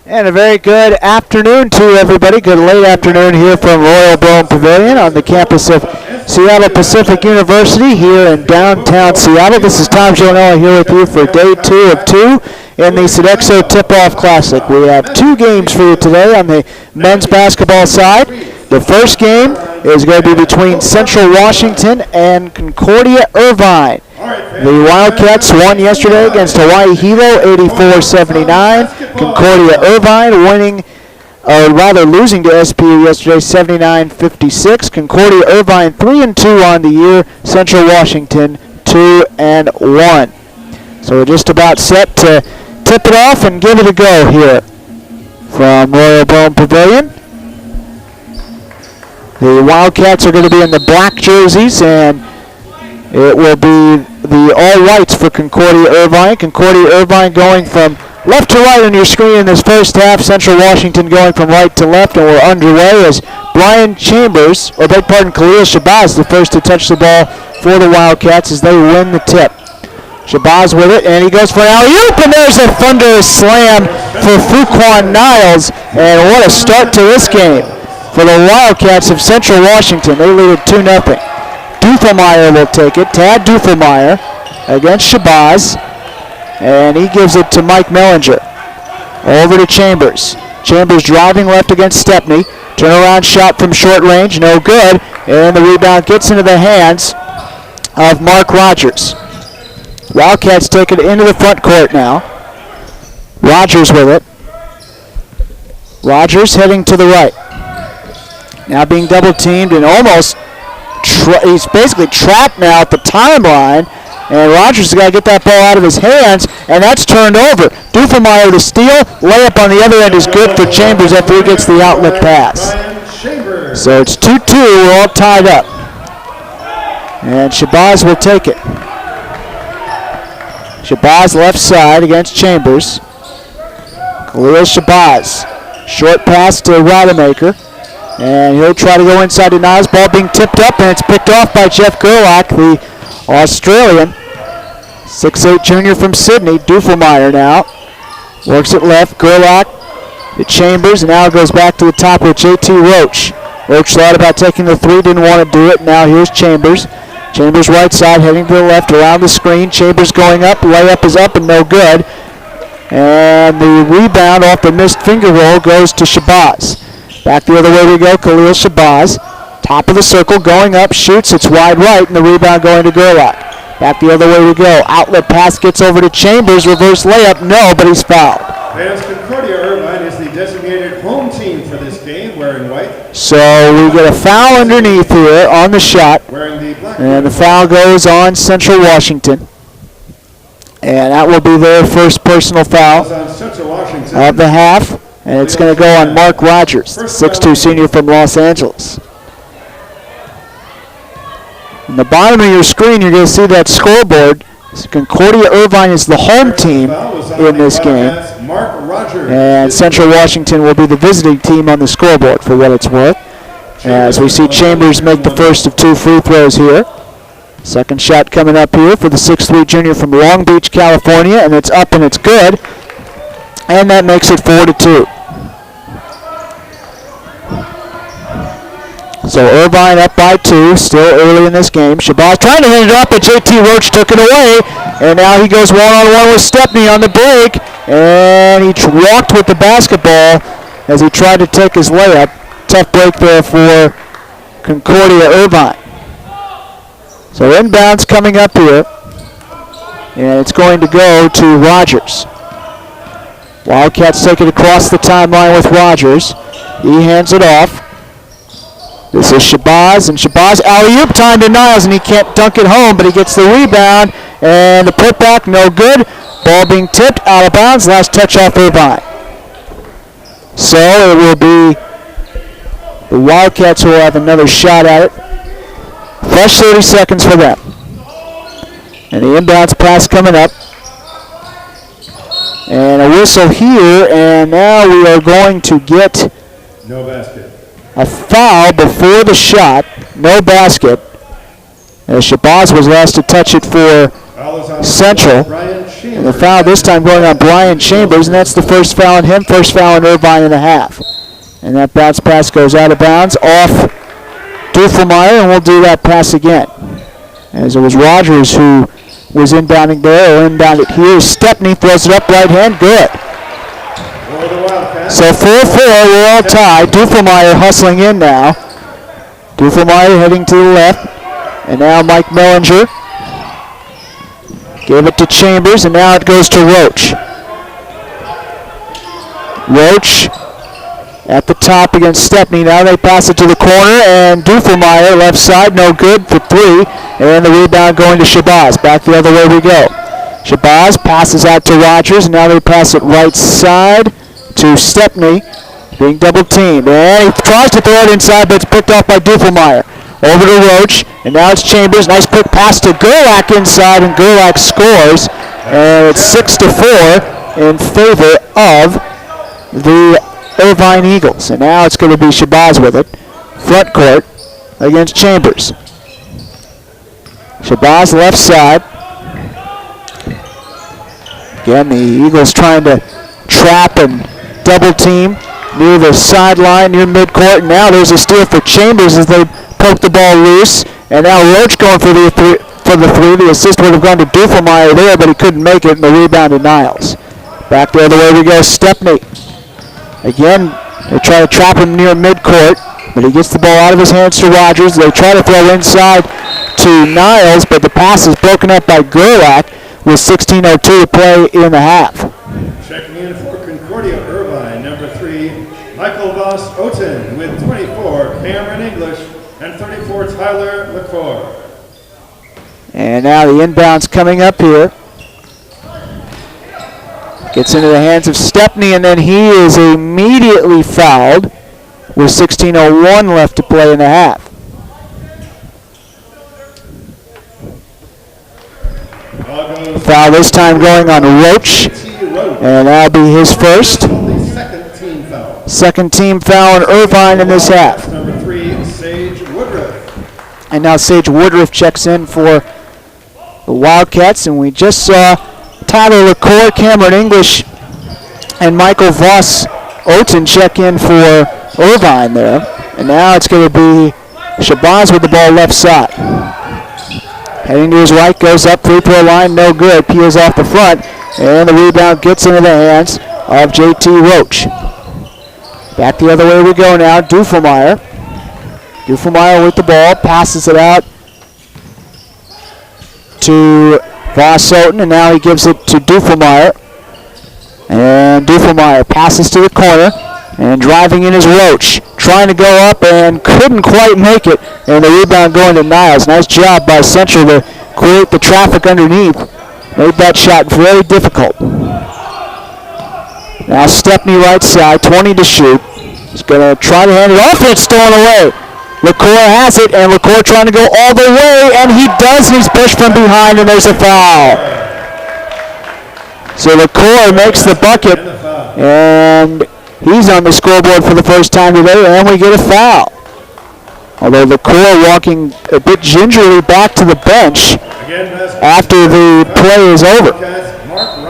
And a very good afternoon to everybody. Good late afternoon here from Royal Bone Pavilion on the campus of Seattle Pacific University here in downtown Seattle. This is Tom Gionola here with you for day 2 of 2 in the Sodexo Tip-Off Classic. We have 2 games for you today on the men's basketball side. The first game is going to be between Central Washington and Concordia Irvine. The Wildcats won yesterday against Hawaii Hilo 84-79. Concordia Irvine losing to SPU yesterday 79-56. Concordia Irvine 3-2 on the year. Central Washington 2-1. So we're just about set to tip it off and give it a go here from Royal Bone Pavilion. The Wildcats are going to be in the black jerseys, and it will be the all-whites for Concordia Irvine. Concordia Irvine going from left to right on your screen in this first half. Central Washington going from right to left, and we're underway as Khalil Shabazz, the first to touch the ball for the Wildcats as they win the tip. Shabazz with it, and he goes for an alley-oop, and there's a thunderous slam for Fuquan Niles, and what a start to this game for the Wildcats of Central Washington. They lead it 2-0. Duffelmeyer will take it. Tad Duffelmeyer against Shabazz. And he gives it to Mike Mellinger. Over to Chambers. Chambers driving left against Stepney. Turnaround shot from short range. No good. And the rebound gets into the hands of Mark Rogers. Wildcats take it into the front court now. Rogers with it. Rogers heading to the right. Now being double teamed and almost he's basically trapped now at the timeline, and Rogers has got to get that ball out of his hands, and that's turned over. Duffelmeyer to steal. Layup on the other end is good for Chambers after he gets the outlet pass. So it's 2-2. We're all tied up. And Shabazz will take it. Shabazz left side against Chambers. Khalil Shabazz. Short pass to Rademacher. And he'll try to go inside to Niles. Ball being tipped up, and it's picked off by Jeff Gerlach, the Australian. 6'8" junior from Sydney. Duffelmeyer now. Works it left. Gerlach to Chambers, and now goes back to the top with J.T. Roach. Roach thought about taking the 3, didn't want to do it. Now here's Chambers. Chambers right side, heading to the left, around the screen. Chambers going up. Layup is up and no good. And the rebound off the missed finger roll goes to Shabazz. Back the other way we go, Khalil Shabazz. Top of the circle, going up, shoots, it's wide right, and the rebound going to Gerlach. Back the other way we go. Outlet pass gets over to Chambers, reverse layup, no, but he's fouled. As Concordia Irvine is the designated home team for this game, wearing white. So we get a foul underneath here on the shot, and the foul goes on Central Washington. And that will be their first personal foul of the half. And it's going to go on Mark Rogers, 6'2" senior from Los Angeles. On the bottom of your screen, you're going to see that scoreboard. Concordia Irvine is the home team in this game. And Central Washington will be the visiting team on the scoreboard for what it's worth. As we see Chambers make the first of 2 free throws here. Second shot coming up here for the 6'3" junior from Long Beach, California. And it's up and it's good. And that makes it 4-2. So Irvine up by 2, still early in this game. Shabazz trying to hand it up, but J.T. Roach took it away. And now he goes one-on-one with Stepney on the break. And he walked with the basketball as he tried to take his layup. Tough break there for Concordia Irvine. So inbounds coming up here. And it's going to go to Rogers. Wildcats take it across the timeline with Rogers. He hands it off. This is Shabazz, and Shabazz alley-oop time to Niles, and he can't dunk it home, but he gets the rebound, and the putback, no good. Ball being tipped, out of bounds, last touch off Irvine. So it will be the Wildcats who will have another shot at it. Fresh 30 seconds for them. And the inbounds pass coming up. And a whistle here, and now we are going to get no basket. A foul before the shot, no basket. As Shabazz was asked to touch it for Foul is on Central. Brian And the Chambers. foul this time going on Brian Chambers, and that's the first foul on him, first foul on Irvine in the half. And that bounce pass goes out of bounds off Duffelmeyer, and we'll do that pass again. As it was Rogers who was inbounding there, or inbounded here. Stepney throws it up right hand, good. For the Wildcats. So 4-4, we're all tied. Duffelmeyer hustling in now. Duffelmeyer heading to the left. And now Mike Mellinger. Gave it to Chambers, and now it goes to Roach. Roach at the top against Stepney. Now they pass it to the corner, and Duffelmeyer left side, no good for three. And the rebound going to Shabazz. Back the other way we go. Shabazz passes out to Rogers, and now they pass it right side to Stepney, being double teamed. And he tries to throw it inside, but it's picked off by Duffelmeyer. Over to Roach, and now it's Chambers. Nice quick pass to Gerlach inside, and Gerlach scores. And it's 6-4 in favor of the Irvine Eagles. And now it's going to be Shabazz with it. Front court against Chambers. Shabazz left side. Again, the Eagles trying to trap and double team near the sideline, near midcourt. And now there's a steal for Chambers as they poke the ball loose. And now Roach going for the three. The assist would have gone to Duffelmeyer there, but he couldn't make it, and the rebound to Niles. Back the other way we go, Stepney. Again, they try to trap him near midcourt, but he gets the ball out of his hands to Rogers. They try to throw inside to Niles, but the pass is broken up by Gerlach with 16:02 to play in the half. Checking in for Concordia Irvine, number 3, Michael Voss Oten with 24, Cameron English, and 34, Tyler LaCour. And now the inbound's coming up here. Gets into the hands of Stepney, and then he is immediately fouled with 16:01 left to play in the half. Foul this time going on Roach, and that'll be his first. Second team foul on Irvine in this half. Number 3, Sage Woodruff. And now Sage Woodruff checks in for the Wildcats, and we just saw Tyler LaCour, Cameron English, and Michael Voss Oten check in for Irvine there. And now it's going to be Shabazz with the ball left side. Heading to his right, goes up, free throw line, no good. Peels off the front, and the rebound gets into the hands of JT Roach. Back the other way we go now, Duffelmeyer. Duffelmeyer with the ball, passes it out to Voss Oten, and now he gives it to Duffelmeyer. And Duffelmeyer passes to the corner, and driving in is Roach. Trying to go up and couldn't quite make it, and the rebound going to Niles. Nice job by Central to create the traffic underneath. Made that shot very difficult. Now Stepney right side, 20 to shoot. He's going to try to hand it off, and it's stolen away. LaCour has it, and LaCour trying to go all the way, and he does. He's pushed from behind, and there's a foul. So LaCour makes the bucket, and he's on the scoreboard for the first time today, and we get a foul. Although LaCour walking a bit gingerly back to the bench after the play is over.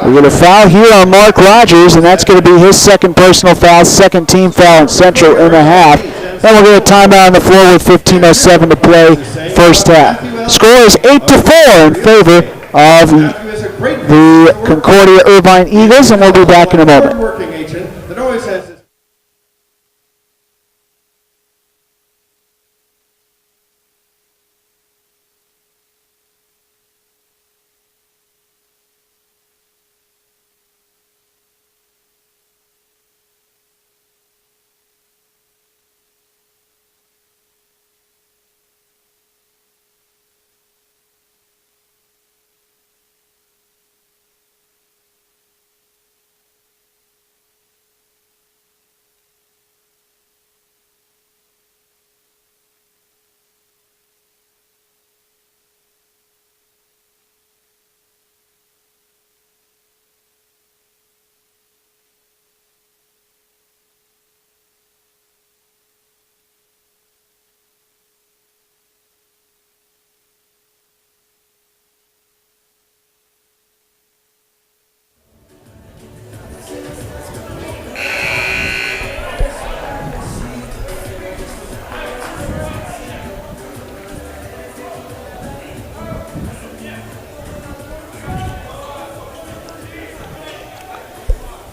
We get a foul here on Mark Rogers, and that's going to be his second personal foul, second team foul in Central in the half. Then we'll get a timeout on the floor with 15:07 to play first half. Score is 8-4 in favor of the Concordia Irvine Eagles, and we'll be back in a moment.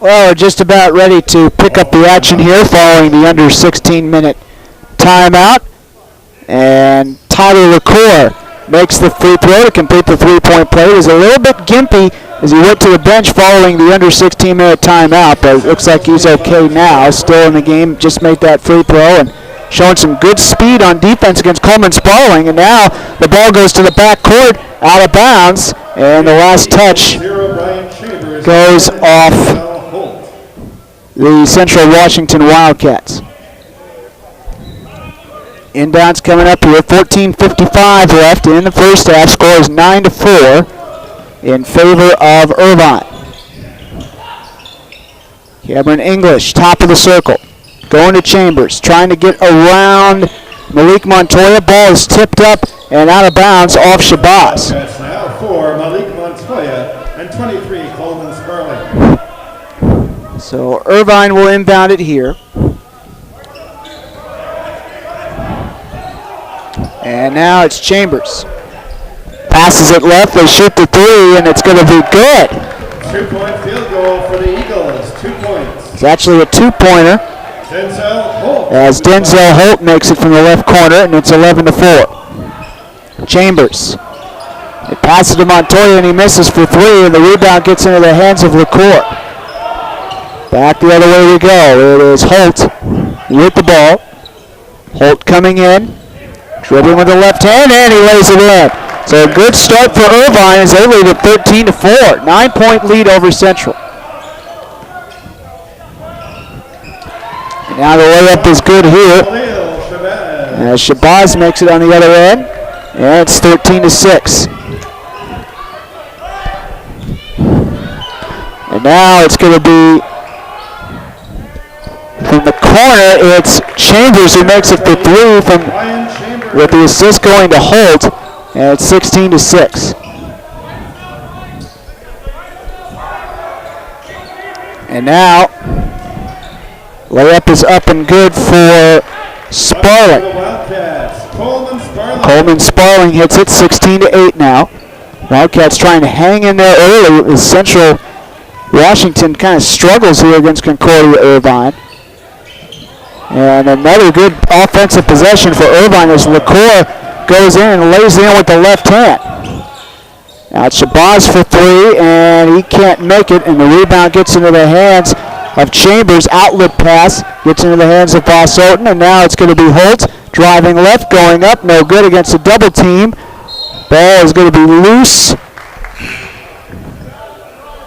Well, we're just about ready to pick up the action here following the under 16-minute timeout. And Tyler LaCour makes the free throw to complete the three-point play. He was a little bit gimpy as he went to the bench following the under 16-minute timeout, but it looks like he's okay now. Still in the game, just made that free throw and showing some good speed on defense against Coleman Sparling. And now the ball goes to the back court, out of bounds, and the last touch goes off the Central Washington Wildcats. Inbounds coming up here, 14:55 left in the first half. Score is 9-4 in favor of Irvine. Cameron English, top of the circle, going to Chambers, trying to get around Malik Montoya. Ball is tipped up and out of bounds off Shabazz. That's now for Malik Montoya and 23 Coleman Sparling. So Irvine will inbound it here. And now it's Chambers. Passes it left, they shoot the three, and it's going to be good. 2-point field goal for the Eagles, 2 points. It's actually a two-pointer. Denzel Holt. As Denzel Holt makes it from the left corner, and it's 11-4. Chambers. It passes to Montoya, and he misses for three, and the rebound gets into the hands of LaCour. Back the other way we go. It is Holt with the ball. Holt coming in. Dribbling with the left hand, and he lays it in. So a good start for Irvine as they lead at 13-4. 9-point lead over Central. And now the layup is good here. As Shabazz makes it on the other end. And it's 13-6. And now it's going to be from the corner, it's Chambers who makes it for three with the assist going to Holt, and it's 16-6. And now, layup is up and good for Sparling. Coleman Sparling hits it, 16-8 now. Wildcats trying to hang in there early as Central Washington kind of struggles here against Concordia Irvine. And another good offensive possession for Irvine as LaCour goes in and lays it in with the left hand. Now it's Shabazz for three, and he can't make it, and the rebound gets into the hands of Chambers. Outlet pass gets into the hands of Voss Oten, and now it's going to be Holt driving left, going up, no good against a double team. Ball is going to be loose.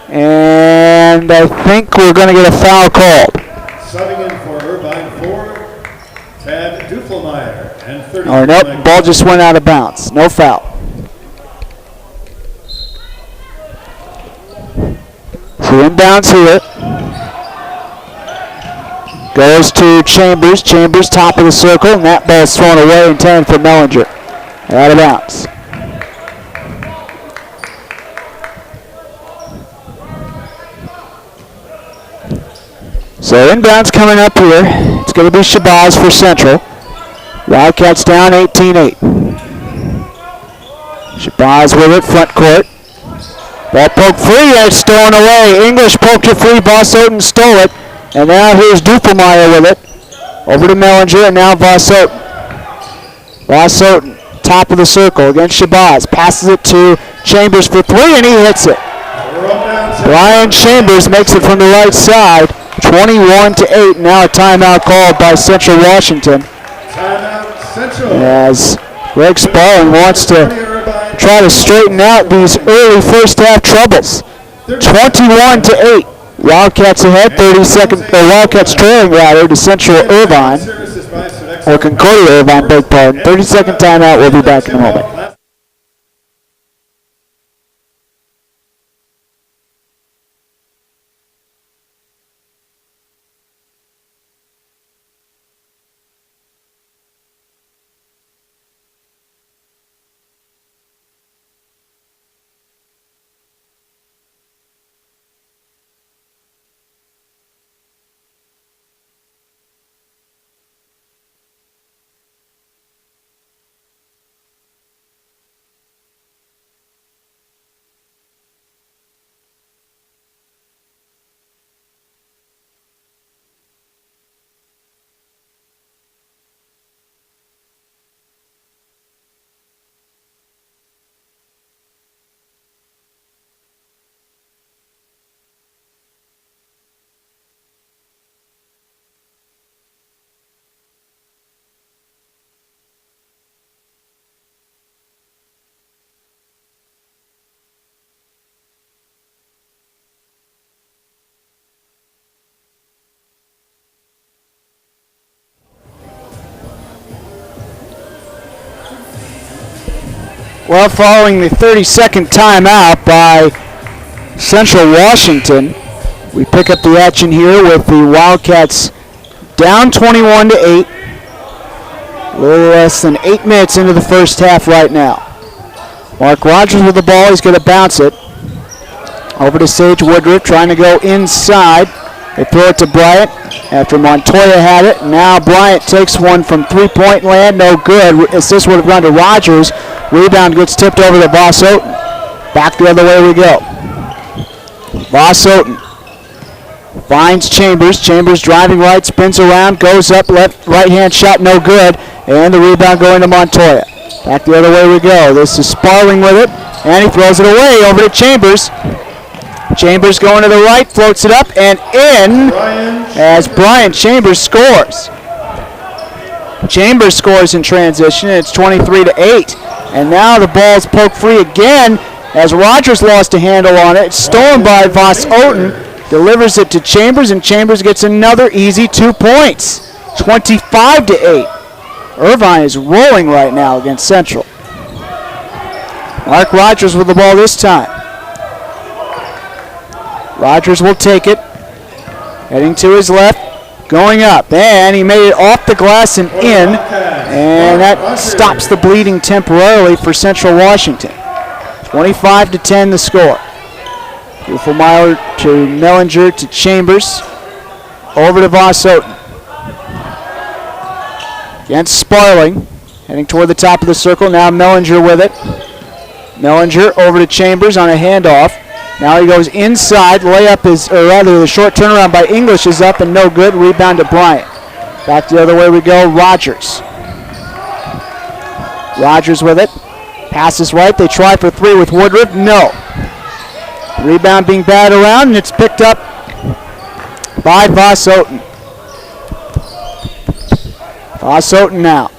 And I think we're going to get a foul called. Subbing in for Irvine 4, Tad Duffelmeyer, and 30. Oh, nope, ball just went out of bounds. No foul. So inbounds here. Goes to Chambers. Chambers top of the circle, and that ball is thrown away intended for Mellinger. Out of bounds. So inbounds coming up here. It's going to be Shabazz for Central. Wildcats down 18-8. Shabazz with it, front court. Ball poked free, and it's stolen away. English poked it free, Voss Oten stole it. And now here's Duffelmeyer with it. Over to Mellinger, and now Voss Oten. Voss Oten, top of the circle against Shabazz. Passes it to Chambers for three, and he hits it. Brian Chambers makes it from the right side. 21-8. Now a timeout called by Central Washington. Timeout Central. As Greg Sparling wants to try to straighten out these early first half troubles. 21-8. Wildcats ahead, 30-second, Wildcats trailing rather to Central Irvine, or Concordia Irvine, beg pardon. 30-second timeout. We'll be back in a moment. Well, following the 30-second timeout by Central Washington, we pick up the action here with the Wildcats down 21-8. A little less than 8 minutes into the first half right now. Mark Rogers with the ball. He's going to bounce it over to Sage Woodruff, trying to go inside. They throw it to Bryant after Montoya had it. Now Bryant takes one from three-point land. No good. Assist would have gone to Rogers. Rebound gets tipped over to Voss Oaten. Back the other way we go. Voss Oaten finds Chambers. Chambers driving right, spins around, goes up, left, right-hand shot, no good. And the rebound going to Montoya. Back the other way we go. This is Sparling with it, and he throws it away over to Chambers. Chambers going to the right, floats it up and in as Brian Chambers scores. Chambers scores in transition, and it's 23-8. And now the ball's poked free again as Rogers lost a handle on it. It's stolen by Voss Oaten, delivers it to Chambers, and Chambers gets another easy 2 points. 25-8. Irvine is rolling right now against Central. Mark Rogers with the ball this time. Rogers will take it, heading to his left, going up, and he made it off the glass and in, and that stops the bleeding temporarily for Central Washington. 25-10 the score. Beautiful Myler to Mellinger to Chambers, over to Voss Oaten. Against Sparling, heading toward the top of the circle. Now Mellinger with it. Mellinger over to Chambers on a handoff. Now he goes inside. Layup is, or rather the short turnaround by English is up and no good. Rebound to Bryant. Back the other way we go. Rogers. Rogers with it. Passes right. They try for three with Woodruff. No. Rebound being batted around, and it's picked up by Voss Oaten. Voss Oaten now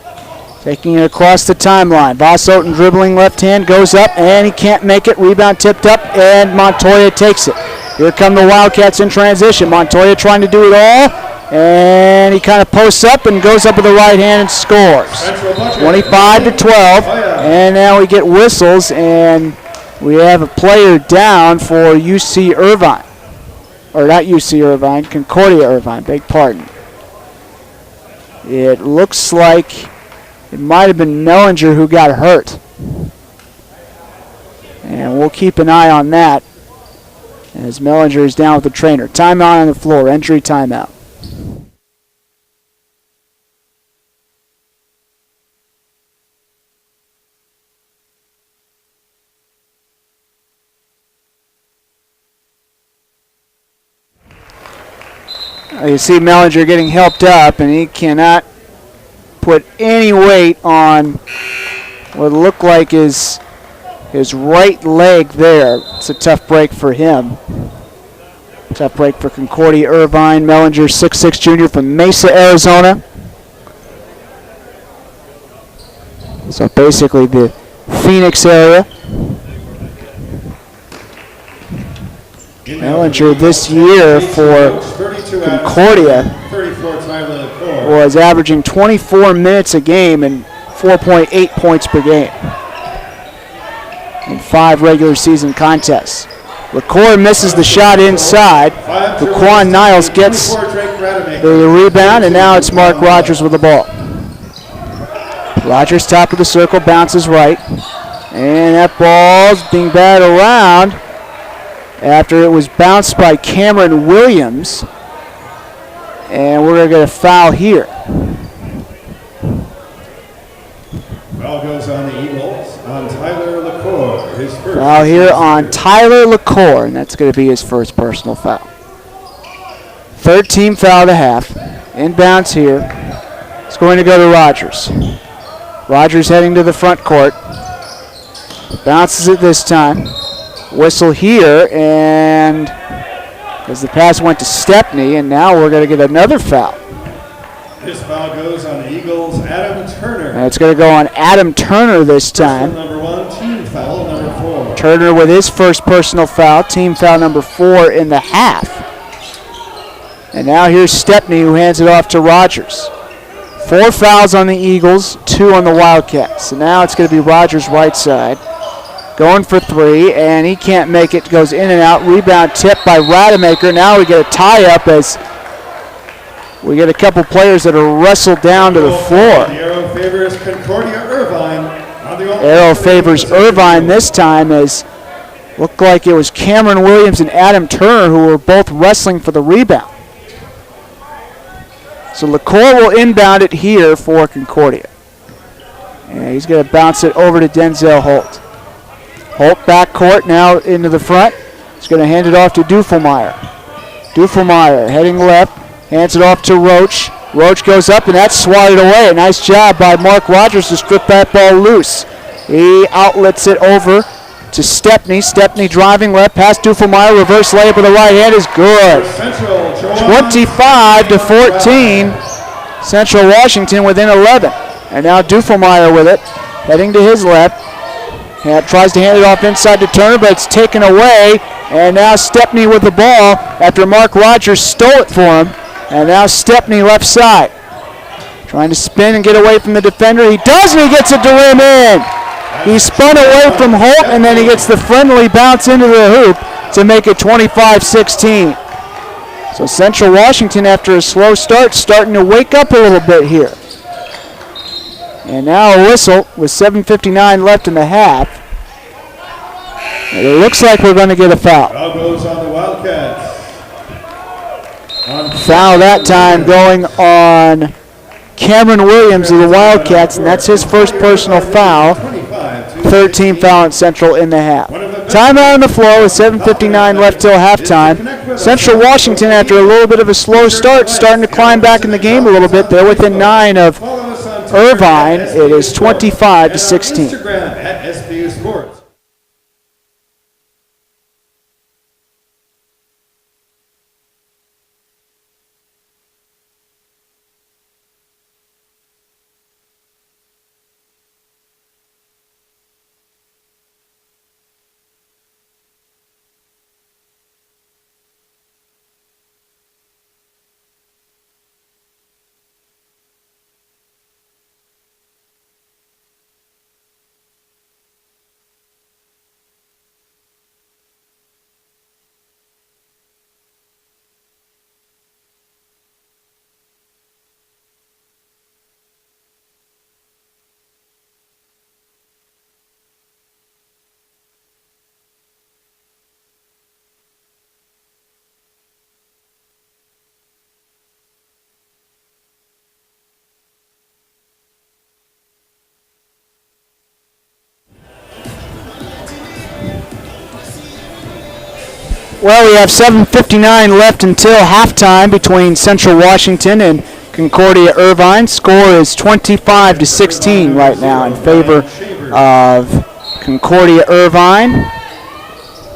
taking it across the timeline. Voss Oaten dribbling left hand, goes up, and he can't make it. Rebound tipped up, and Montoya takes it. Here come the Wildcats in transition. Montoya trying to do it all, and he kind of posts up and goes up with the right hand and scores. 25-12, and now we get whistles, and we have a player down for UC Irvine. Or not UC Irvine, Concordia Irvine, beg pardon. It looks like it might have been Mellinger who got hurt. And we'll keep an eye on that as Mellinger is down with the trainer. Timeout on the floor, entry timeout. You see Mellinger getting helped up, and he cannot put any weight on what looked like his right leg there. It's a tough break for him. Tough break for Concordia Irvine. Mellinger, 6'6" junior from Mesa, Arizona. So basically the Phoenix area. Mellinger this year for Concordia was averaging 24 minutes a game and 4.8 points per game in 5 regular season contests. LaCour misses the shot inside. Daquan Niles gets the rebound, and now it's Mark Rogers with the ball. Rogers, top of the circle, bounces right. And that ball's being batted around after it was bounced by Cameron Williams. And we're going to get a foul here. Foul goes on the Eagles on Tyler LaCour. His first foul here on Tyler LaCour, and that's going to be his first personal foul. Third team foul of the half. Inbounds here. It's going to go to Rogers. Rogers heading to the front court. Bounces it this time. Whistle here, and as the pass went to Stepney, and now we're going to get another foul. This foul goes on the Eagles' Adam Turner. And it's going to go on Adam Turner this time. Number 1, team foul number 4. Turner with his first personal foul, team foul number 4 in the half. And now here's Stepney, who hands it off to Rogers. 4 fouls on the Eagles, 2 on the Wildcats. So now it's going to be Rogers right side. Going for 3, and he can't make it. Goes in and out. Rebound tip by Rademacher. Now we get a tie-up as we get a couple players that are wrestled down to the floor. The arrow favors Concordia Irvine. Arrow favors Irvine this time, as looked like it was Cameron Williams and Adam Turner who were both wrestling for the rebound. So LaCour will inbound it here for Concordia. And he's going to bounce it over to Denzel Holt. Holt backcourt now into the front. He's going to hand it off to Dufelmeyer. Dufelmeyer heading left, hands it off to Roach. Roach goes up, and that's swatted away. Nice job by Mark Rogers to strip that ball loose. He outlets it over to Stepney. Stepney driving left past Dufelmeyer. Reverse layup with the right hand is good. 25-14. Central Washington within 11. And now Dufelmeyer with it, heading to his left. Tries to hand it off inside to Turner, but it's taken away. And now Stepney with the ball after Mark Rogers stole it for him. And now Stepney left side. Trying to spin and get away from the defender. He does, and he gets it to rim in. He spun away from Holt, and then he gets the friendly bounce into the hoop to make it 25-16. So Central Washington, after a slow start, starting to wake up a little bit here. And now a whistle with 7:59 left in the half. And it looks like we're going to get a foul. Foul goes on the Wildcats. Foul that time going on Cameron Williams of the Wildcats, and that's his first personal foul. 13 foul at Central in the half. Timeout on the floor with 7:59 left till halftime. Central Washington, after a little bit of a slow start, starting to climb back in the game a little bit. They're within 9 of Irvine. It is 25-16. Instagram at SBU Sports. Well, we have 7:59 left until halftime between Central Washington and Concordia Irvine. Score is 25-16 right now in favor of Concordia Irvine.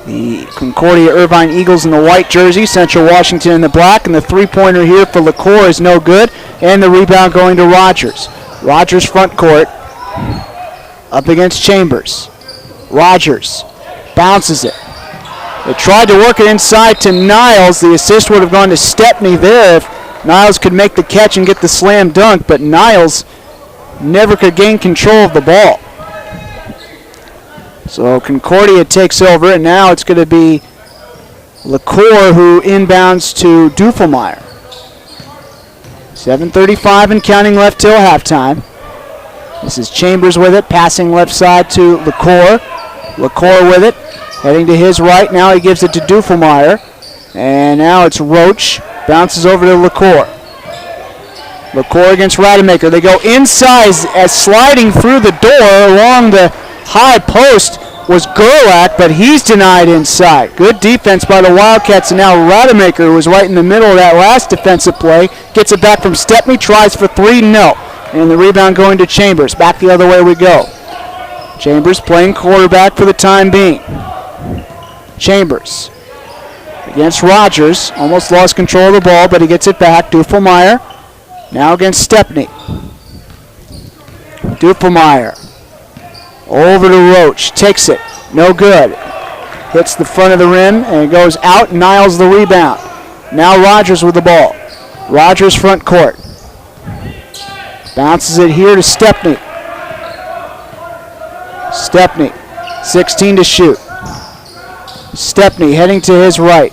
The Concordia Irvine Eagles in the white jersey, Central Washington in the black, and the three-pointer here for LaCour is no good, and the rebound going to Rogers. Rogers front court up against Chambers. Rogers bounces it. They tried to work it inside to Niles. The assist would have gone to Stepney there if Niles could make the catch and get the slam dunk, but Niles never could gain control of the ball. So Concordia takes over, and now it's going to be LaCour who inbounds to Dufelmeyer. 7:35 and counting left till halftime. This is Chambers with it, passing left side to LaCour. LaCour with it, heading to his right. Now he gives it to Dufelmeyer. And now it's Roach. Bounces over to LaCour. LaCour against Rademacher. They go inside as sliding through the door along the high post was Gerlach, but he's denied inside. Good defense by the Wildcats, and now Rademacher, who was right in the middle of that last defensive play, gets it back from Stepney, tries for three, no. And the rebound going to Chambers. Back the other way we go. Chambers playing quarterback for the time being. Chambers against Rogers. Almost lost control of the ball, but he gets it back. Dufelmeyer now against Stepney. Dufelmeyer over to Roach. Takes it. No good. Hits the front of the rim, and it goes out. Niles the rebound. Now Rogers with the ball. Rogers front court. Bounces it here to Stepney. Stepney, 16 to shoot. Stepney heading to his right.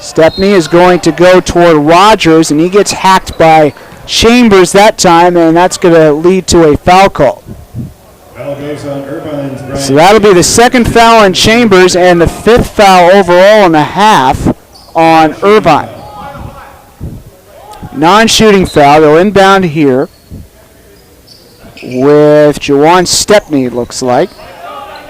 Stepney is going to go toward Rogers, and he gets hacked by Chambers that time, and that's going to lead to a foul call. Foul goes on Irvine's Brian. So that'll be the second foul on Chambers and the fifth foul overall in the half on Irvine. Non-shooting foul. They'll inbound here with Jawan Stepney, it looks like.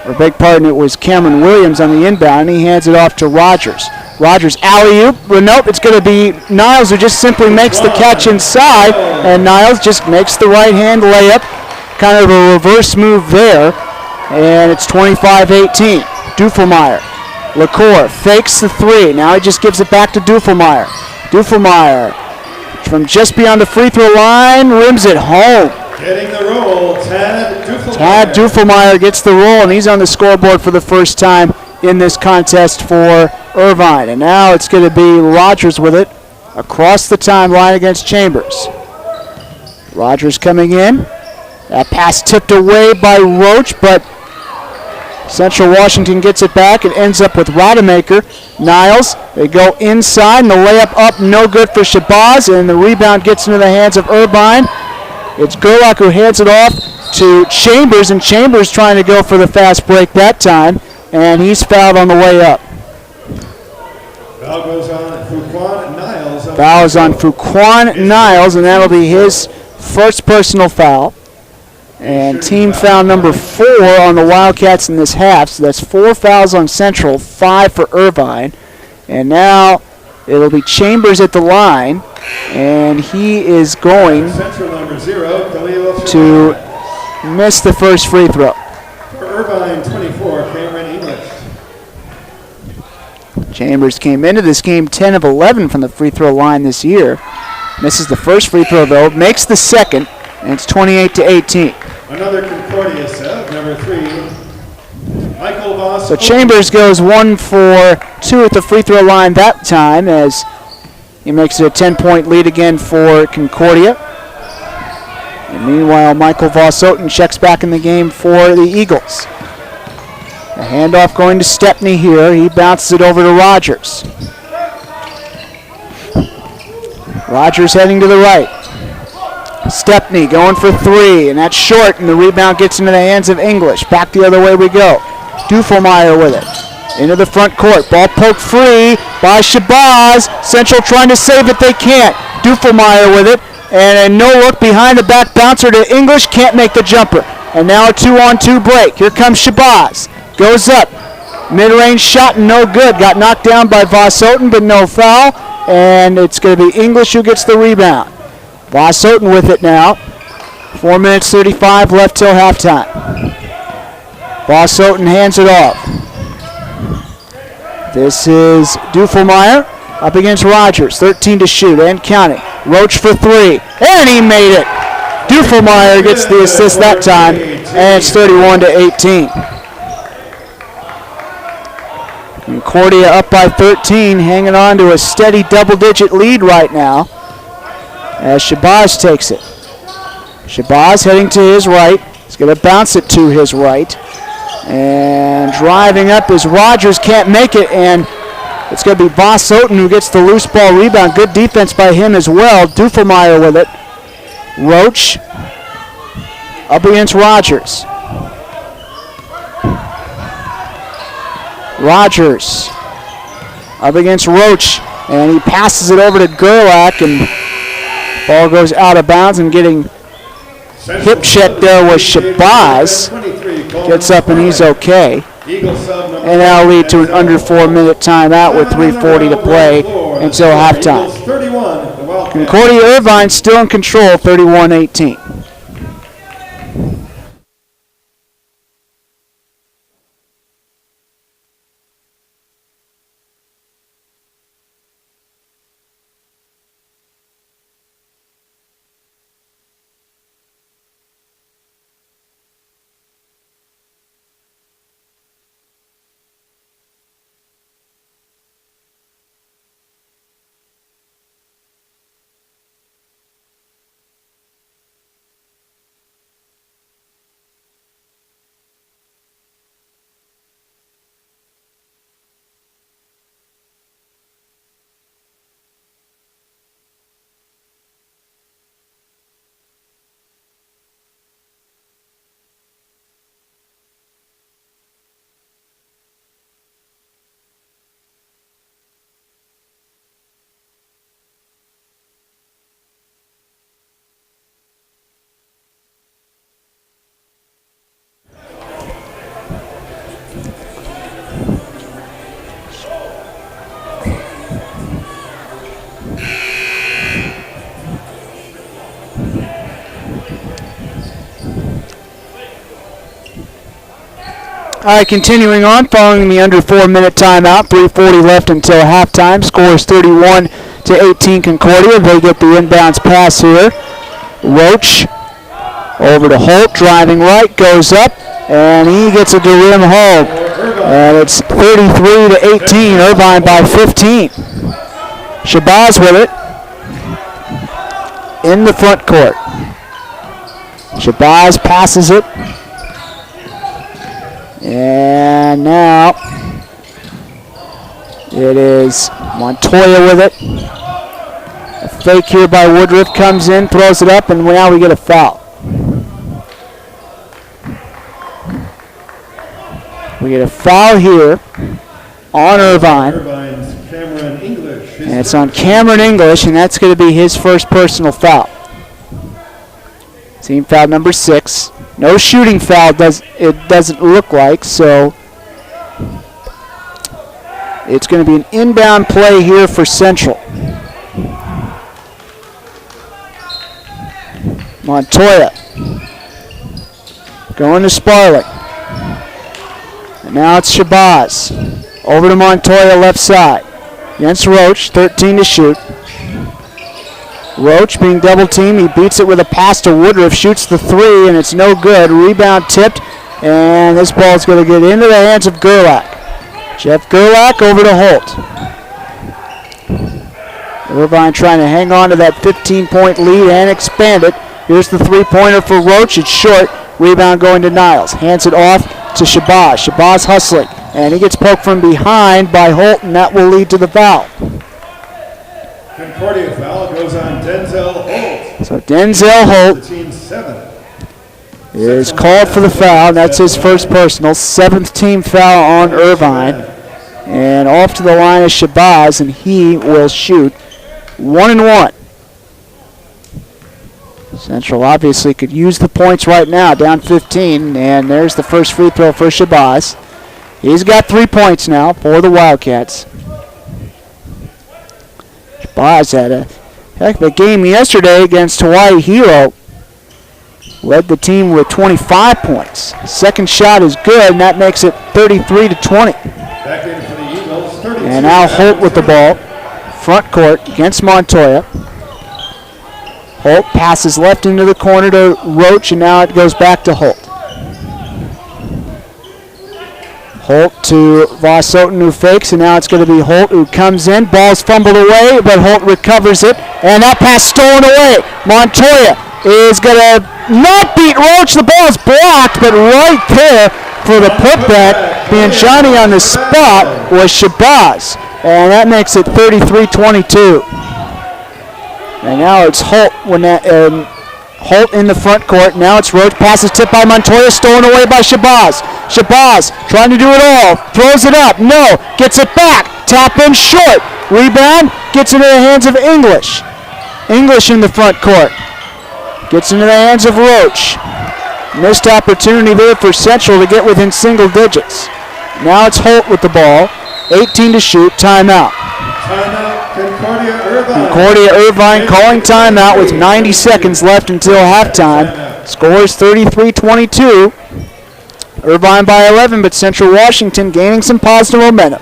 Or beg pardon, it was Cameron Williams on the inbound, and he hands it off to Rogers. Rogers alley-oop. Well, nope, it's going to be Niles who just simply makes the catch inside, and Niles just makes the right-hand layup. Kind of a reverse move there, and it's 25-18. Dufelmeyer. LaCour fakes the three. Now he just gives it back to Dufelmeyer. Dufelmeyer from just beyond the free throw line, rims it home. Getting the roll, Tad Dufelmeyer. Tad Dufelmeyer gets the roll, and he's on the scoreboard for the first time in this contest for Irvine. And now it's going to be Rogers with it across the timeline against Chambers. Rogers coming in. That pass tipped away by Roach, but Central Washington gets it back. It ends up with Rodemaker. Niles, they go inside, and the layup up, no good for Shabazz, and the rebound gets into the hands of Irvine. It's Gerlach who hands it off to Chambers, and Chambers trying to go for the fast break that time, and he's fouled on the way up. Foul goes on Fuquan Niles. Foul is on Fuquan Niles, and that'll be his first personal foul. And team foul number 4 on the Wildcats in this half. So that's 4 fouls on Central, 5 for Irvine. And now it'll be Chambers at the line, and he is going Central number 0, to miss the first free throw. For Irvine, 24, Cameron English. Chambers came into this game 10 of 11 from the free throw line this year. Misses the first free throw though, makes the second, and it's 28-18. Another Concordia set, number 3, Michael Voss. So Chambers goes 1 for 2 at the free throw line that time as he makes it a 10-point lead again for Concordia. And meanwhile, Michael Voss-Oten checks back in the game for the Eagles. A handoff going to Stepney here. He bounces it over to Rogers. Rogers heading to the right. Stepney going for 3, and that's short, and the rebound gets into the hands of English. Back the other way we go. Dufelmeyer with it. Into the front court. Ball poked free by Shabazz. Central trying to save it. They can't. Dufelmeyer with it. And a no-look behind the back bouncer to English. Can't make the jumper. And now a 2-on-2 break. Here comes Shabazz. Goes up. Mid-range shot, no good. Got knocked down by Voss-Oten, but no foul. And it's going to be English who gets the rebound. Voss-Oten with it now. 4 minutes 35 left till halftime. Voss-Oten hands it off. This is Dufelmeyer up against Rogers. 13 to shoot and counting. Roach for 3, and he made it. Dufelmeyer gets the assist that time, and it's 31-18. Concordia up by 13, hanging on to a steady double-digit lead right now as Shabazz takes it. Shabazz heading to his right. He's going to bounce it to his right. And driving up is Rogers, can't make it, and it's going to be Voss-Oten who gets the loose ball rebound. Good defense by him as well. Dufelmeyer with it. Roach up against Rogers. Rogers up against Roach, and he passes it over to Gerlach, and ball goes out of bounds, and getting hip check there was Shabazz. Gets up and he's okay. And that'll lead to an under 4 minute timeout with 3:40 to play until halftime. Concordia Irvine still in control, 31-18. All right, continuing on, following the under 4-minute timeout, 3:40 left until halftime. Score is 31-18 Concordia. They get the inbounds pass here. Roach over to Holt, driving right, goes up, and he gets it to rim home. And it's 33-18, Irvine by 15. Shabazz with it in the front court. Shabazz passes it. And now it is Montoya with it. A fake here by Woodruff, comes in, throws it up, and now we get a foul. We get a foul here on Irvine. Irvine's Cameron English. And it's on Cameron English, and that's going to be his first personal foul. Team foul number 6. No shooting foul, it doesn't look like, so it's going to be an inbound play here for Central. Montoya going to Sparling. And now it's Shabazz. Over to Montoya, left side. Against Roach, 13 to shoot. Roach being double teamed. He beats it with a pass to Woodruff, shoots the 3, and it's no good. Rebound tipped, and this ball is going to get into the hands of Gerlach. Jeff Gerlach over to Holt. Irvine trying to hang on to that 15-point lead and expand it. Here's the three-pointer for Roach. It's short. Rebound going to Niles. Hands it off to Shabazz. Shabazz hustling, and he gets poked from behind by Holt, and that will lead to the foul. Concordia foul goes on Denzel Holt. So Denzel Holt Team 7 is called for the foul. That's his first personal. 7th team foul on Irvine. And off to the line is Shabazz, and he will shoot 1 and 1. Central obviously could use the points right now, down 15, and there's the first free throw for Shabazz. He's got 3 points now for the Wildcats. Shabazz had a heck of a game yesterday against Hawaii Hero. Led the team with 25 points. Second shot is good, and that makes it 33-20. Back in for the Eagles. 32. And now Holt with the ball. Front court against Montoya. Holt passes left into the corner to Roach, and now it goes back to Holt. Holt to Voss Oten, who fakes, and now it's going to be Holt who comes in. Ball's fumbled away, but Holt recovers it, and that pass stolen away. Montoya is going to not beat Roach. The ball is blocked, but right there for the putback, being Johnny on the spot, was Shabazz, and that makes it 33-22. And now it's Holt Holt in the front court. Now it's Roach. Passes tipped by Montoya, stolen away by Shabazz. Shabazz trying to do it all. Throws it up. No. Gets it back. Tap in short. Rebound. Gets into the hands of English. English in the front court. Gets into the hands of Roach. Missed opportunity there for Central to get within single digits. Now it's Holt with the ball. 18 to shoot. Timeout. Timeout, Concordia Irvine. Concordia Irvine calling timeout with 90 seconds left until halftime. Scores 33-22. Irvine by 11, but Central Washington gaining some positive momentum.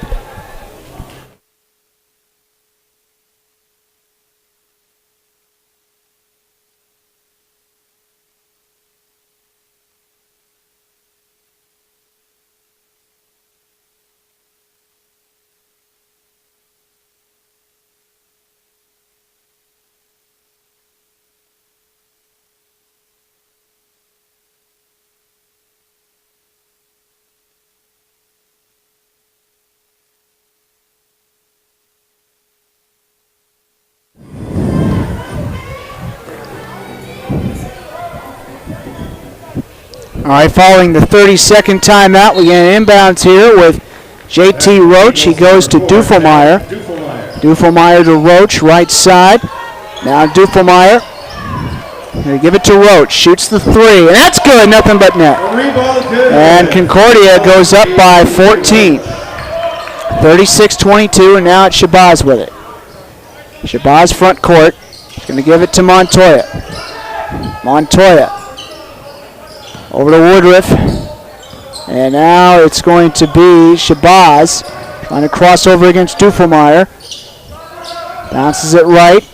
All right, following the 30-second timeout, we get an inbounds here with J.T. Roach. He goes to Dufelmeyer. Dufelmeyer to Roach, right side. Now Dufelmeyer. They give it to Roach. Shoots the 3, and that's good. Nothing but net. And Concordia goes up by 14. 36-22, and now it's Shabazz with it. Shabazz front court. He's going to give it to Montoya. Montoya. Over to Woodruff. And now it's going to be Shabazz trying to cross over against Dufelmeyer. Bounces it right.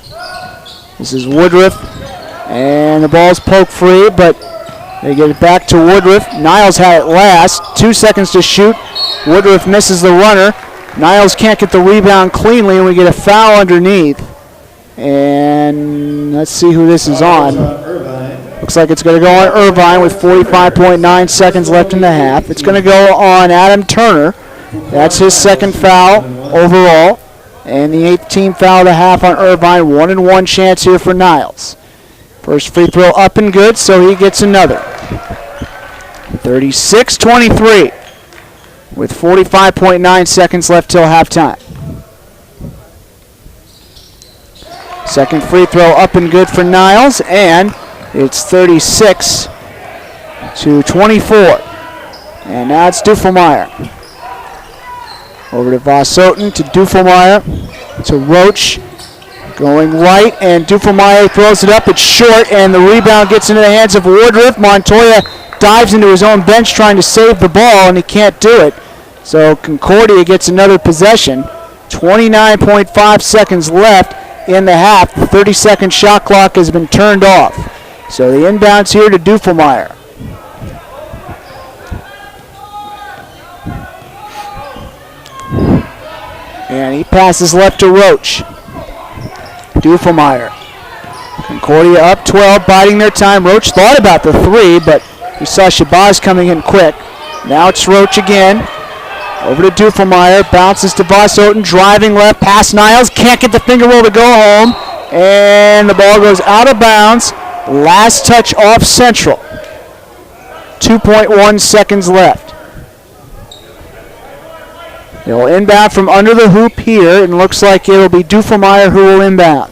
This is Woodruff. And the ball's poked free, but they get it back to Woodruff. Niles had it last. 2 seconds to shoot. Woodruff misses the runner. Niles can't get the rebound cleanly, and we get a foul underneath. And let's see who this is on. Looks like it's going to go on Irvine with 45.9 seconds left in the half. It's going to go on Adam Turner. That's his second foul overall. And the 8th team foul of the half on Irvine. 1-and-1 chance here for Niles. First free throw up and good, so he gets another. 36-23 with 45.9 seconds left till halftime. Second free throw up and good for Niles, and it's 36-24. And now it's Dufelmeyer. Over to Voss-Oten, to Dufelmeyer, to Roach. Going right, and Dufelmeyer throws it up. It's short, and the rebound gets into the hands of Woodruff. Montoya dives into his own bench trying to save the ball, and he can't do it. So Concordia gets another possession. 29.5 seconds left in the half. The 30-second shot clock has been turned off. So the inbounds here to Dufelmeyer. And he passes left to Roach. Dufelmeyer. Concordia up 12, biding their time. Roach thought about the three, but he saw Shabazz coming in quick. Now it's Roach again. Over to Dufelmeyer. Bounces to Voss-Oten. Driving left past Niles. Can't get the finger roll to go home. And the ball goes out of bounds. Last touch off Central. 2.1 seconds left. They'll inbound from under the hoop here, and looks like it'll be Dufelmeyer who will inbound.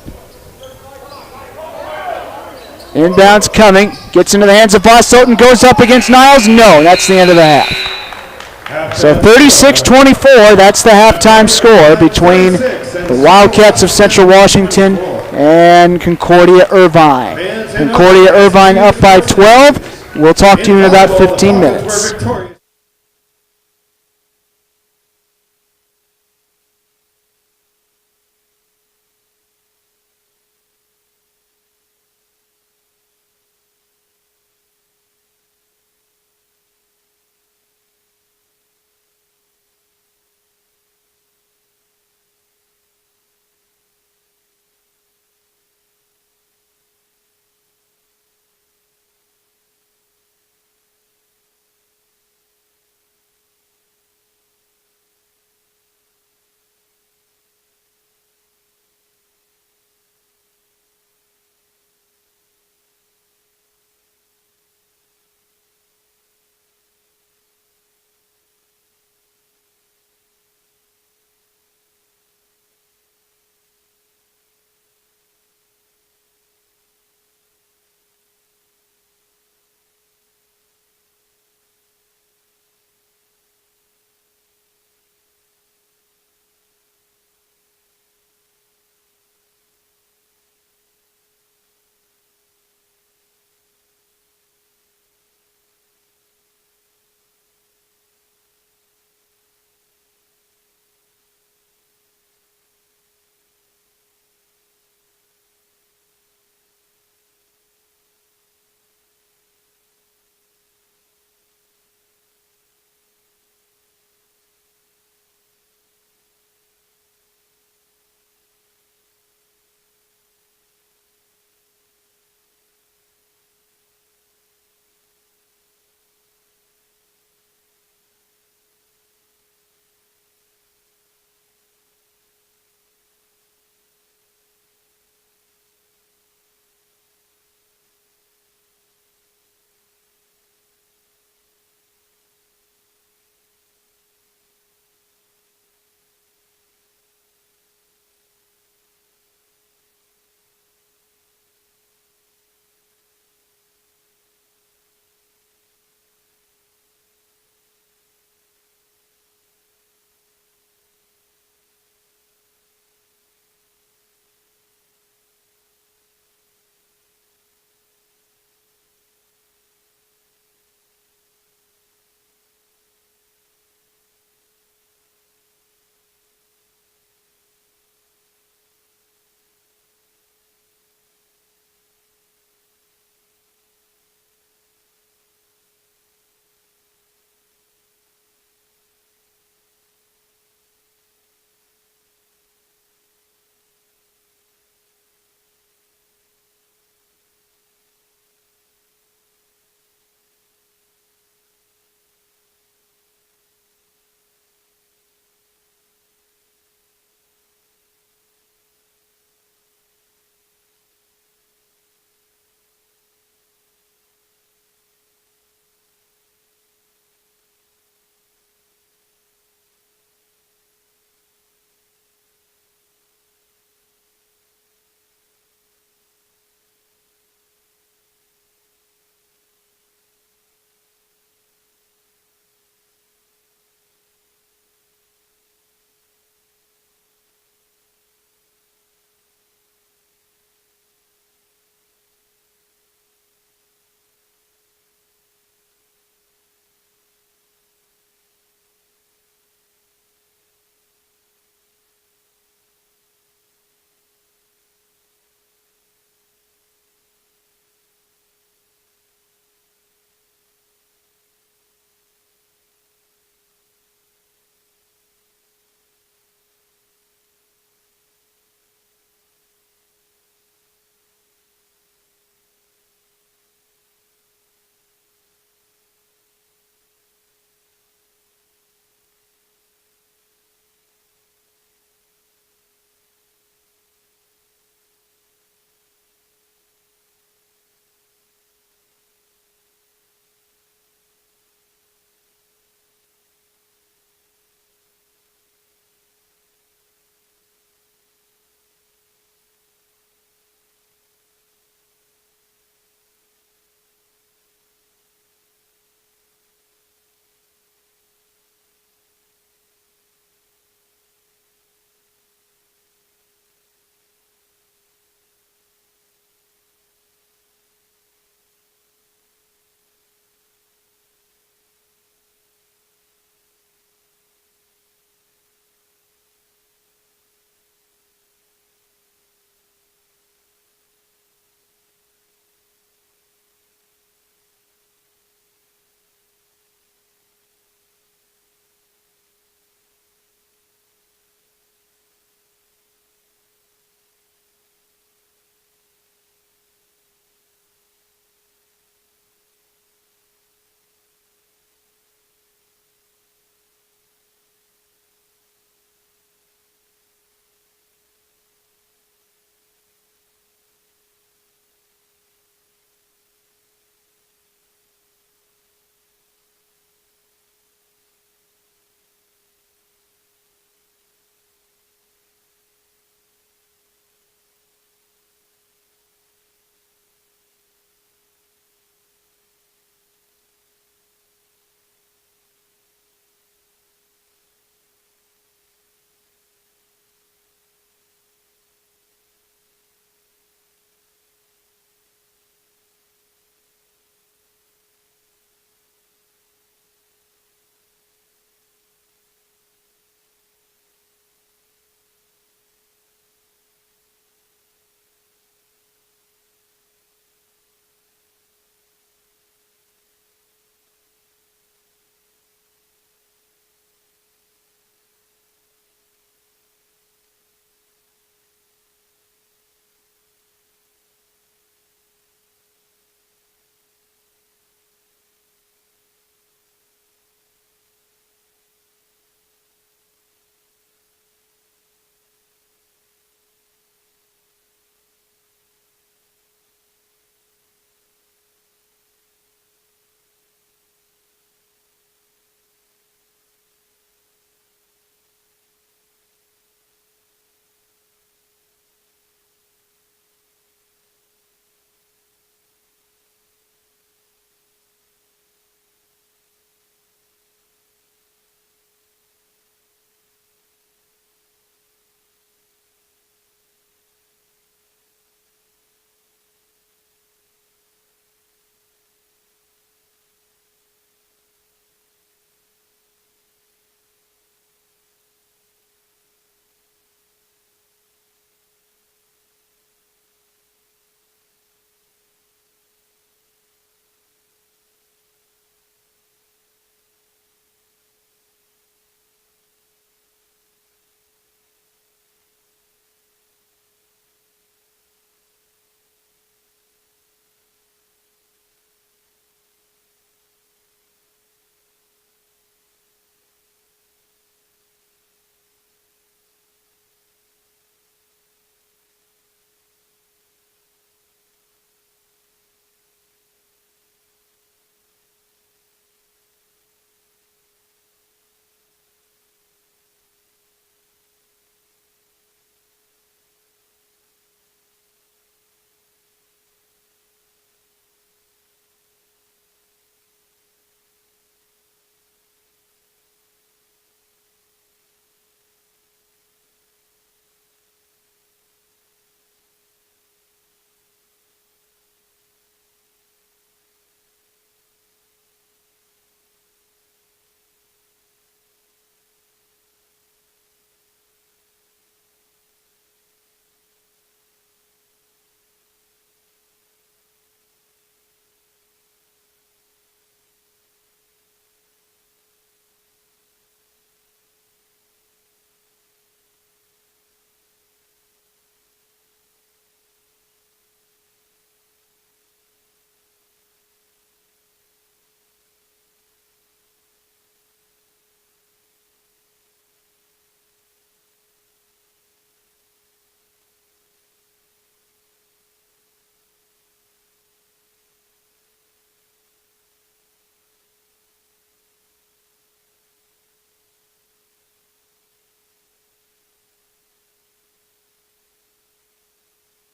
Inbound's coming. Gets into the hands of Voss-Oten. Goes up against Niles. No, that's the end of the half. So 36-24, that's the halftime score between the Wildcats of Central Washington and Concordia Irvine. Concordia Irvine up by 12. We'll talk to you in about 15 minutes.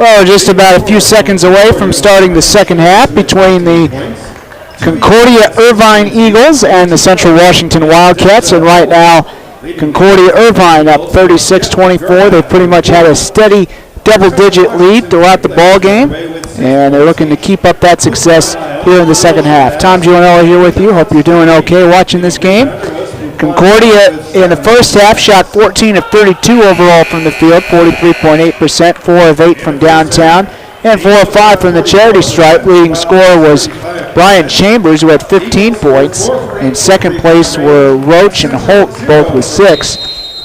Well, just about a few seconds away from starting the second half between the Concordia Irvine Eagles and the Central Washington Wildcats. And right now, Concordia Irvine up 36-24. They pretty much had a steady double-digit lead throughout the ball game, and they're looking to keep up that success here in the second half. Tom Giovanella here with you. Hope you're doing okay watching this game. Concordia in the first half shot 14 of 32 overall from the field, 43.8%, 4 of 8 from downtown, and 4 of 5 from the charity stripe. Leading scorer was Brian Chambers, who had 15 points. In second place were Roach and Holt, both with 6.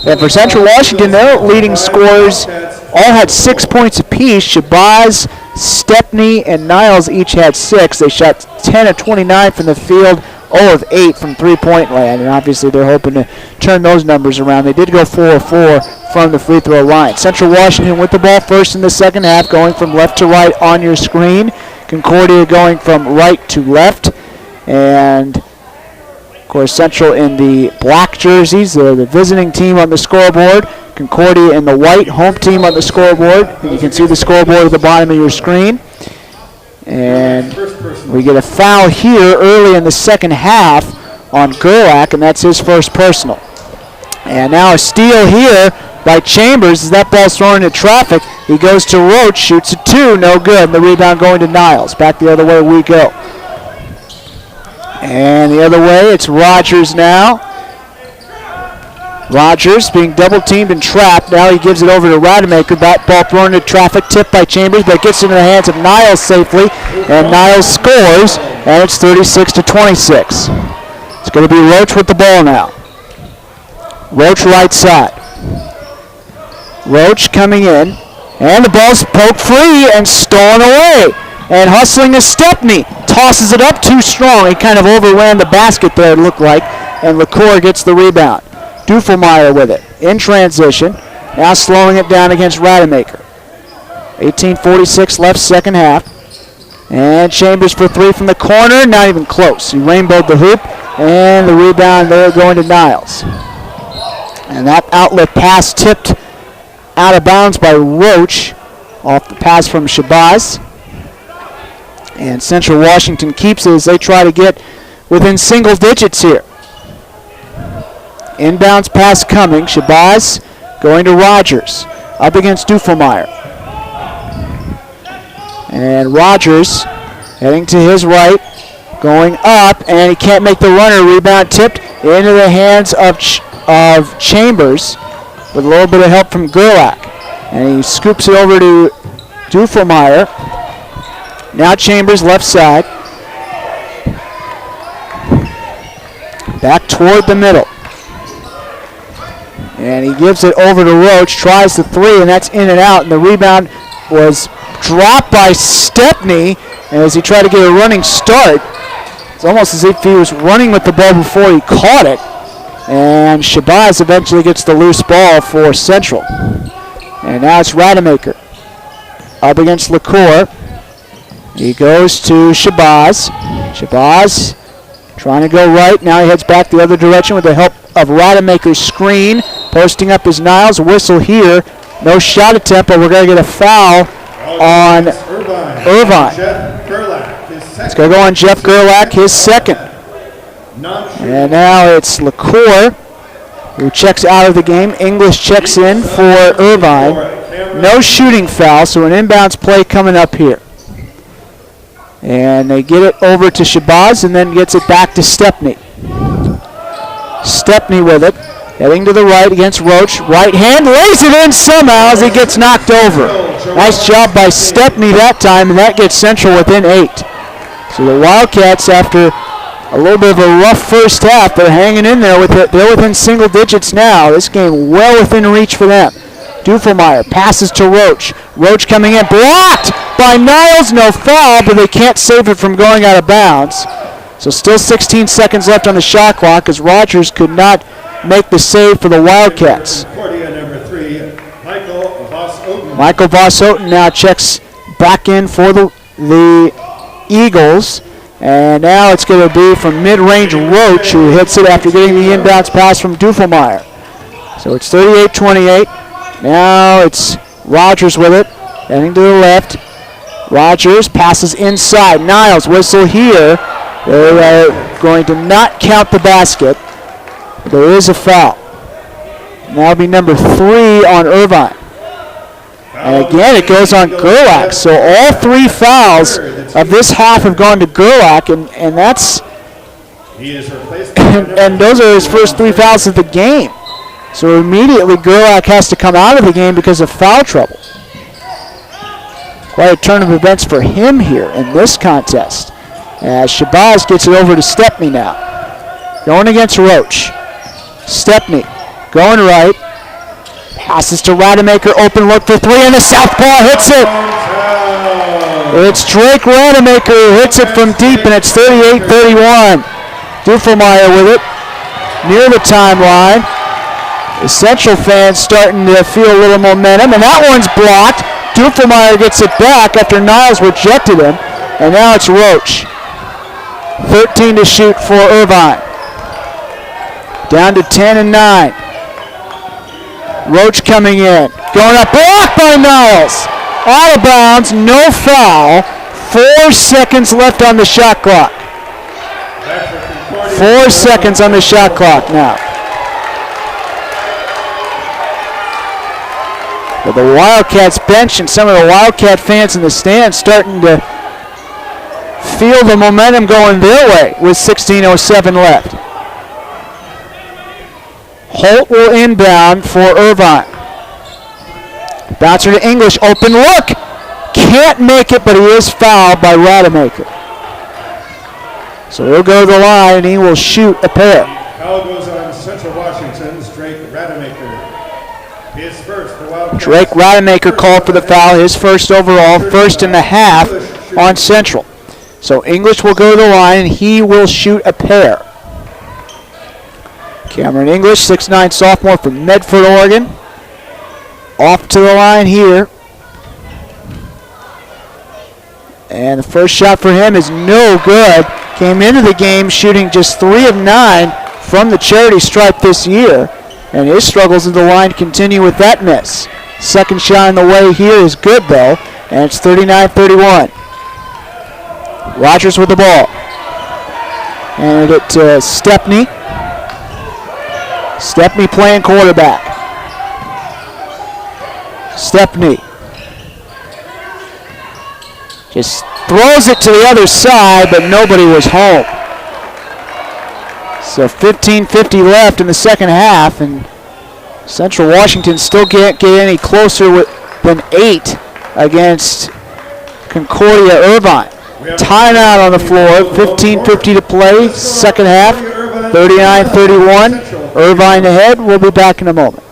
And for Central Washington, their leading scorers all had 6 points apiece. Shabazz, Stepney, and Niles each had 6. They shot 10 of 29 from the field, 0 of 8 from three-point land, and obviously they're hoping to turn those numbers around. They did go 4 of 4 from the free throw line. Central Washington with the ball first in the second half, going from left to right on your screen. Concordia going from right to left, and of course Central in the black jerseys. They're the visiting team on the scoreboard. Concordia in the white home team on the scoreboard. And you can see the scoreboard at the bottom of your screen. And we get a foul here early in the second half on Gerlach, and that's his first personal. And now a steal here by Chambers as that ball's thrown into traffic. He goes to Roach, shoots a 2, no good. And the rebound going to Niles. Back the other way we go. And the other way, it's Rogers now. Rogers being double-teamed and trapped. Now he gives it over to Rademacher. That ball thrown into traffic, tipped by Chambers, but it gets into the hands of Niles safely. And Niles scores, and it's 36-26. It's going to be Roach with the ball now. Roach right side. Roach coming in, and the ball's poked free and stolen away. And hustling is Stepney. Tosses it up too strong. He kind of overran the basket there, it looked like, and LaCour gets the rebound. Dufelmeyer with it in transition. Now slowing it down against Rademacher. 18:46 left second half. And Chambers for 3 from the corner. Not even close. He rainbowed the hoop. And the rebound there going to Niles. And that outlet pass tipped out of bounds by Roach off the pass from Shabazz. And Central Washington keeps it as they try to get within single digits here. Inbounds pass coming. Shabazz going to Rogers. Up against Dufelmeyer. And Rogers heading to his right. Going up. And he can't make the runner. Rebound tipped into the hands of Chambers with a little bit of help from Gerlach. And he scoops it over to Dufelmeyer. Now Chambers left side. Back toward the middle. And he gives it over to Roach, tries the 3, and that's in and out. And the rebound was dropped by Stepney as he tried to get a running start. It's almost as if he was running with the ball before he caught it. And Shabazz eventually gets the loose ball for Central. And now it's Rademacher up against LaCour. He goes to Shabazz. Shabazz trying to go right. Now he heads back the other direction with the help of Rademacher's screen. Posting up his Niles. Whistle here. No shot attempt, but we're going to get a foul on Irvine. It's going to go on Jeff Gerlach, his second. And now it's LaCour who checks out of the game. English checks in for Irvine. No shooting foul, so an inbounds play coming up here. And they get it over to Shabazz and then gets it back to Stepney. Stepney with it. Heading to the right against Roach. Right hand lays it in somehow as he gets knocked over. Nice job by Stepney that time, and that gets Central within 8. So the Wildcats, after a little bit of a rough first half, they're hanging in there with it. They're within single digits now. This game well within reach for them. Dufelmeyer passes to Roach. Roach coming in, blocked by Niles. No foul, but they can't save it from going out of bounds. So still 16 seconds left on the shot clock as Rogers could not make the save for the Wildcats. Michael Voss-Houghton now checks back in for the Eagles. And now it's going to be from mid-range Roach, who hits it after getting the inbounds pass from Dufelmeyer. So it's 38-28. Now it's Rogers with it. Heading to the left. Rogers passes inside. Niles, whistle here. They are going to not count the basket. There is a foul. And that'll be number 3 on Irvine. And again, it goes on Gerlach. So all 3 fouls of this half have gone to Gerlach, and that's and those are his first 3 fouls of the game. So immediately Gerlach has to come out of the game because of foul trouble. Quite a turn of events for him here in this contest. As Shabazz gets it over to Stepney now. Going against Roach. Stepney going right. Passes to Rademacher. Open look for 3, and the southpaw hits it. It's Drake Rademacher who hits it from deep, and it's 38-31. Duffelmeyer with it near the timeline. The Central fans starting to feel a little momentum, and that one's blocked. Duffelmeyer gets it back after Niles rejected him, and now it's Roach. 13 to shoot for Irvine. Down to 10 and 9. Roach coming in. Going up, blocked by Niles. Out of bounds, no foul. 4 seconds left on the shot clock. 4 seconds on the shot clock now. But the Wildcats bench and some of the Wildcat fans in the stands starting to feel the momentum going their way with 16:07 left. Holt will inbound for Irvine. Bouncer to English, open look. Can't make it, but he is fouled by Rademacher. So he'll go to the line and he will shoot a pair. Foul goes on Central Washington's Drake Rademacher. His first for Wildcats. Drake Rademacher called for the foul, his first overall, first in the half on Central. So English will go to the line and he will shoot a pair. Cameron English, 6'9" sophomore from Medford, Oregon. Off to the line here. And the first shot for him is no good. Came into the game shooting just 3 of 9 from the charity stripe this year. And his struggles at the line continue with that miss. Second shot on the way here is good though. And it's 39-31. Rogers with the ball. And it to Stepney. Stepney playing quarterback. Stepney just throws it to the other side, but nobody was home. So 15:50 left in the second half, and Central Washington still can't get any closer than 8 against Concordia Irvine. Timeout on the floor, 15:50 to play, second half, 39-31. Irvine ahead. We'll be back in a moment.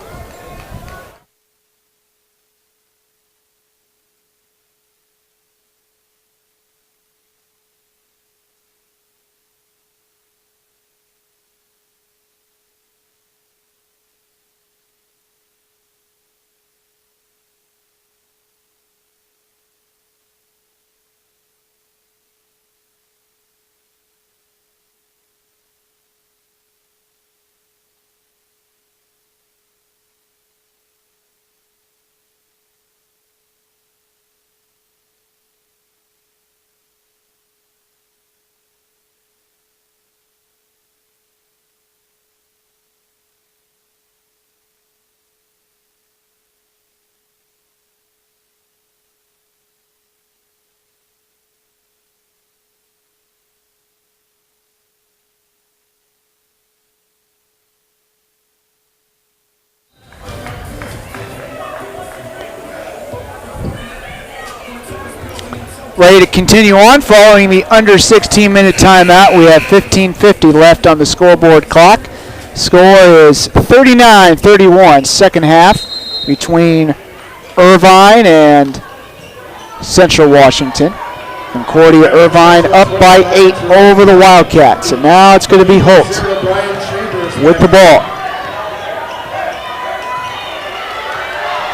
Ready to continue on following the under 16-minute timeout. We have 15:50 left on the scoreboard clock. Score is 39-31, second half between Irvine and Central Washington. Concordia Irvine up by 8 over the Wildcats. And now it's going to be Holt with the ball.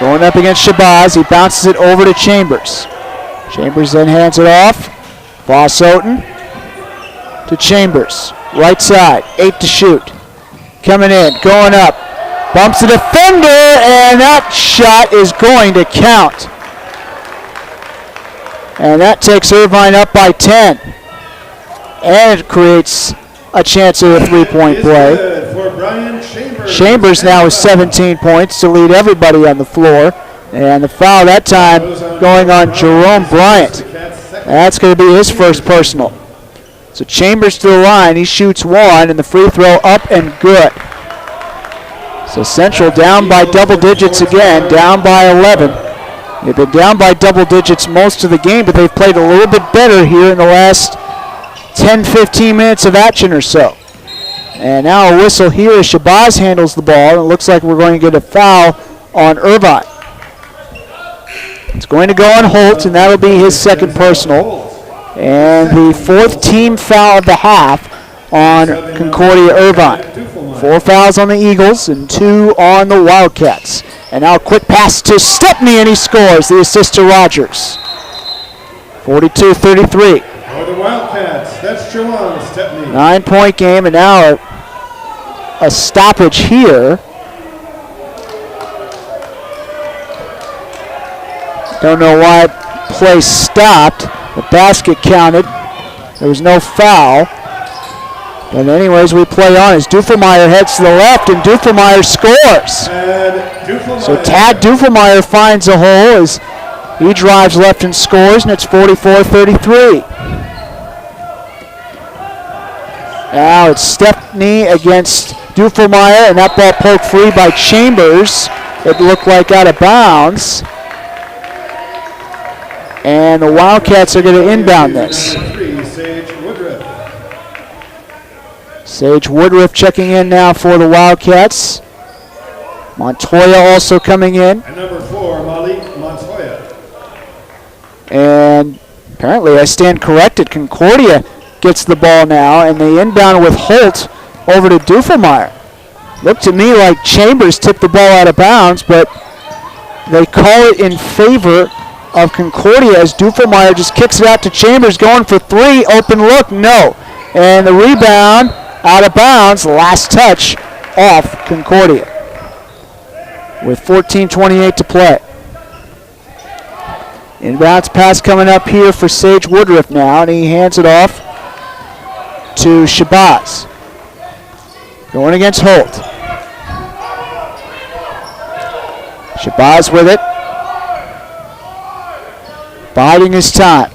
Going up against Shabazz. He bounces it over to Chambers. Chambers then hands it off. Voss Oten to Chambers. Right side, 8 to shoot. Coming in, going up. Bumps the defender, and that shot is going to count. And that takes Irvine up by 10. And it creates a chance of a three-point play. For Brian Chambers. Chambers now with 17 points to lead everybody on the floor. And the foul that time going on Jerome Bryant. That's going to be his first personal. So Chambers to the line. He shoots one, and the free throw up and good. So Central down by double digits again, down by 11. They've been down by double digits most of the game, but they've played a little bit better here in the last 10-15 minutes of action or so. And now a whistle here as Shabazz handles the ball, and it looks like we're going to get a foul on Irvine. It's going to go on Holt, and that'll be his second personal. And the fourth team foul of the half on Concordia Irvine. 4 fouls on the Eagles and 2 on the Wildcats. And now a quick pass to Stepney, and he scores, the assist to Rogers. 42-33. For the Wildcats, that's Jawan Stepney. 9-point game, and now a stoppage here. Don't know why play stopped. The basket counted. There was no foul. But anyways, we play on as Dufelmeyer heads to the left, and Dufelmeyer scores. So Tad Dufelmeyer finds a hole as he drives left and scores, and it's 44-33. Now it's Stepney against Dufelmeyer, and that ball poked free by Chambers. It looked like out of bounds. And the Wildcats are going to inbound this. Sage Woodruff checking in now for the Wildcats. Montoya also coming in. And number 4, Malik Montoya. And apparently I stand corrected. Concordia gets the ball now, and they inbound with Holt over to Dufelmeyer. Looked to me like Chambers tipped the ball out of bounds, but they call it in favor of Concordia as Dufelmeyer just kicks it out to Chambers, going for three. Open look, no. And the rebound out of bounds, last touch off Concordia with 14:28 to play. Inbounds pass coming up here for Sage Woodruff now, and he hands it off to Shabazz. Going against Holt. Shabazz with it. Biding his time.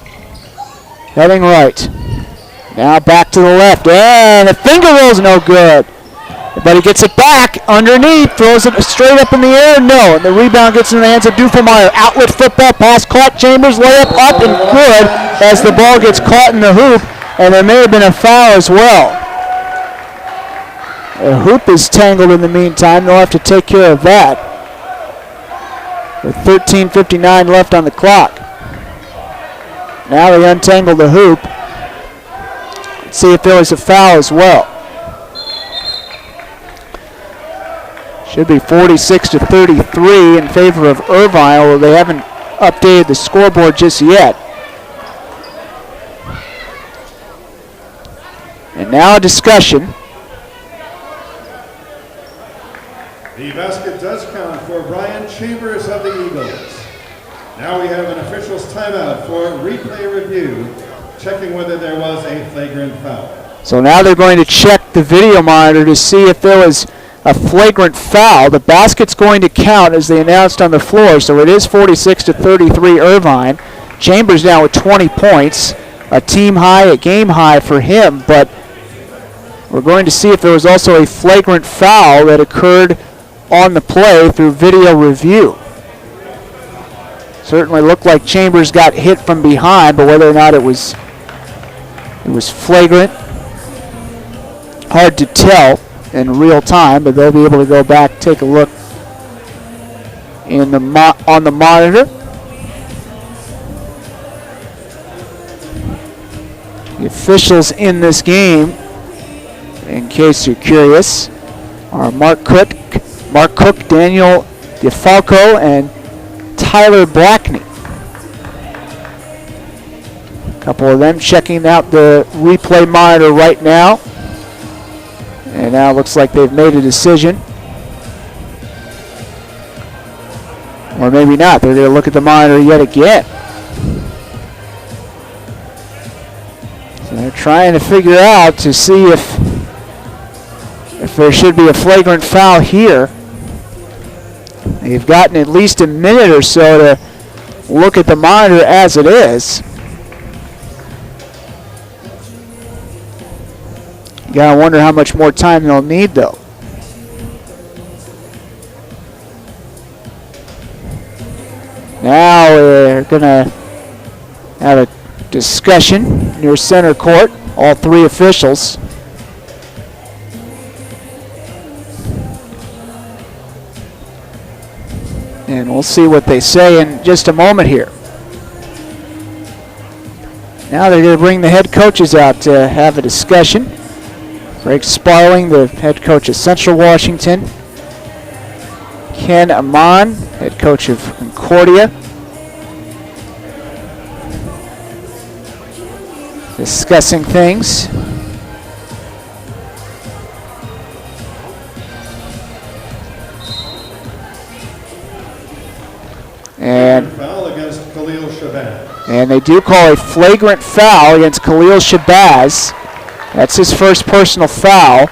Heading right. Now back to the left. And the finger roll's no good. But he gets it back underneath, throws it straight up in the air. No, and the rebound gets in the hands of Dufelmeyer. Outlet football pass caught. Chambers layup up and good as the ball gets caught in the hoop. And there may have been a foul as well. The hoop is tangled in the meantime. They'll have to take care of that. With 13:59 left on the clock. Now they untangle the hoop. Let's see if there was a foul as well. Should be 46-33 in favor of Irvine, although they haven't updated the scoreboard just yet. And now a discussion. The basket does count for Brian Chambers of the Eagles. Now we have an official's timeout for replay review, checking whether there was a flagrant foul. So now they're going to check the video monitor to see if there was a flagrant foul. The basket's going to count as they announced on the floor, so it is 46-33 Irvine. Chambers now with 20 points, a team high, a game high for him, but we're going to see if there was also a flagrant foul that occurred on the play through video review. Certainly looked like Chambers got hit from behind, but whether or not it was flagrant, hard to tell in real time, but they'll be able to go back, take a look in the on the monitor. The officials in this game, in case you're curious, are Mark Cook, Daniel DeFalco, and Tyler Blackney. A couple of them checking out the replay monitor right now. And now it looks like they've made a decision. Or maybe not. They're going to look at the monitor yet again. They're trying to figure out to see if there should be a flagrant foul here. They've gotten at least a minute or so to look at the monitor as it is. You gotta wonder how much more time they'll need, though. Now we're gonna have a discussion near center court, all three officials. And we'll see what they say in just a moment here. Now they're going to bring the head coaches out to have a discussion. Greg Sparling, the head coach of Central Washington. Ken Amon, head coach of Concordia. Discussing things. And foul against Khalil Shabazz. And they do call a flagrant foul against Khalil Shabazz. That's his first personal foul.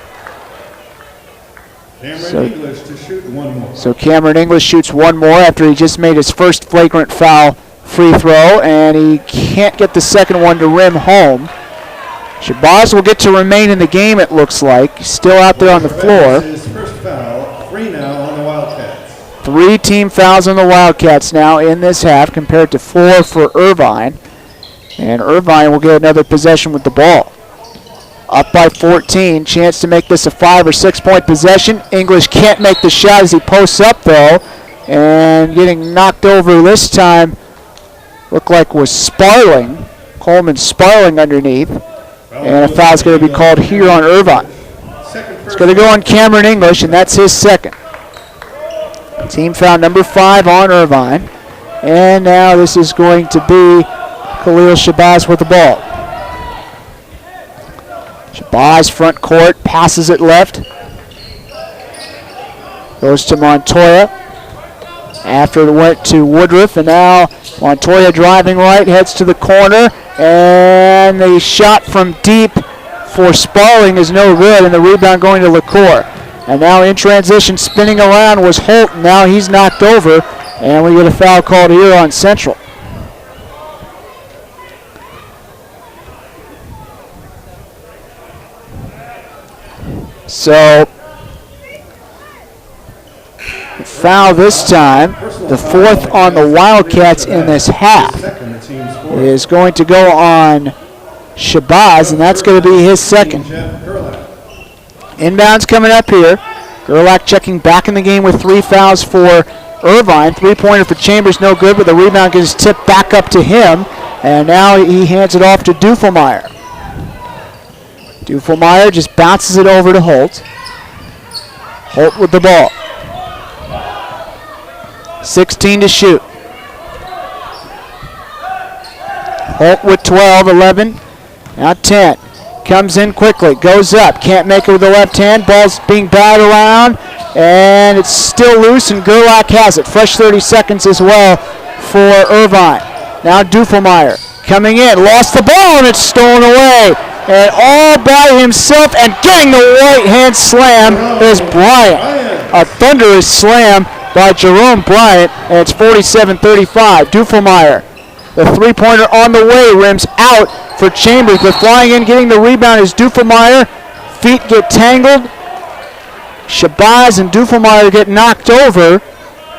Cameron English to shoot one more. So Cameron English shoots one more after he just made his first flagrant foul free throw, and he can't get the second one to rim home. Shabazz will get to remain in the game, it looks like. He's still out there on the floor. His first foul, 3 now on the Wildcats. 3 team fouls on the Wildcats now in this half compared to 4 for Irvine. And Irvine will get another possession with the ball. Up by 14, chance to make this a 5 or 6 point possession. English can't make the shot as he posts up though. And getting knocked over this time, looked like was Sparling. Coleman Sparling underneath. And a foul's going to be called here on Irvine. It's going to go on Cameron English, and that's his second. Team foul number 5 on Irvine. And now this is going to be Khalil Shabazz with the ball. Shabazz front court, passes it left. Goes to Montoya. After it went to Woodruff, and now Montoya driving right, heads to the corner. And the shot from deep for Sparling is no good, and the rebound going to LaCour. And now in transition, spinning around was Holt. Now he's knocked over, and we get a foul called here on Central. So, the foul this time, the 4th on the Wildcats in this half, is going to go on Shabazz, and that's going to be his second. Inbounds coming up here. Gerlach checking back in the game with 3 fouls for Irvine. 3-pointer for Chambers, no good, but the rebound gets tipped back up to him. And now he hands it off to Dufelmeyer. Dufelmeyer just bounces it over to Holt. Holt with the ball. 16 to shoot. Holt with 12, 11, now 10. Comes in quickly, goes up, can't make it with the left hand. Ball's being batted around, and it's still loose, and Gerlach has it. Fresh 30 seconds as well for Irvine. Now Dufelmeyer coming in, lost the ball, and it's stolen away. And all by himself, and getting the right hand slam is Bryant. A thunderous slam by Jerome Bryant, and it's 47-35. Dufelmeyer, the 3-pointer on the way, rims out for Chambers, but flying in, getting the rebound is Dufelmeyer. Feet get tangled. Shabazz and Dufelmeyer get knocked over,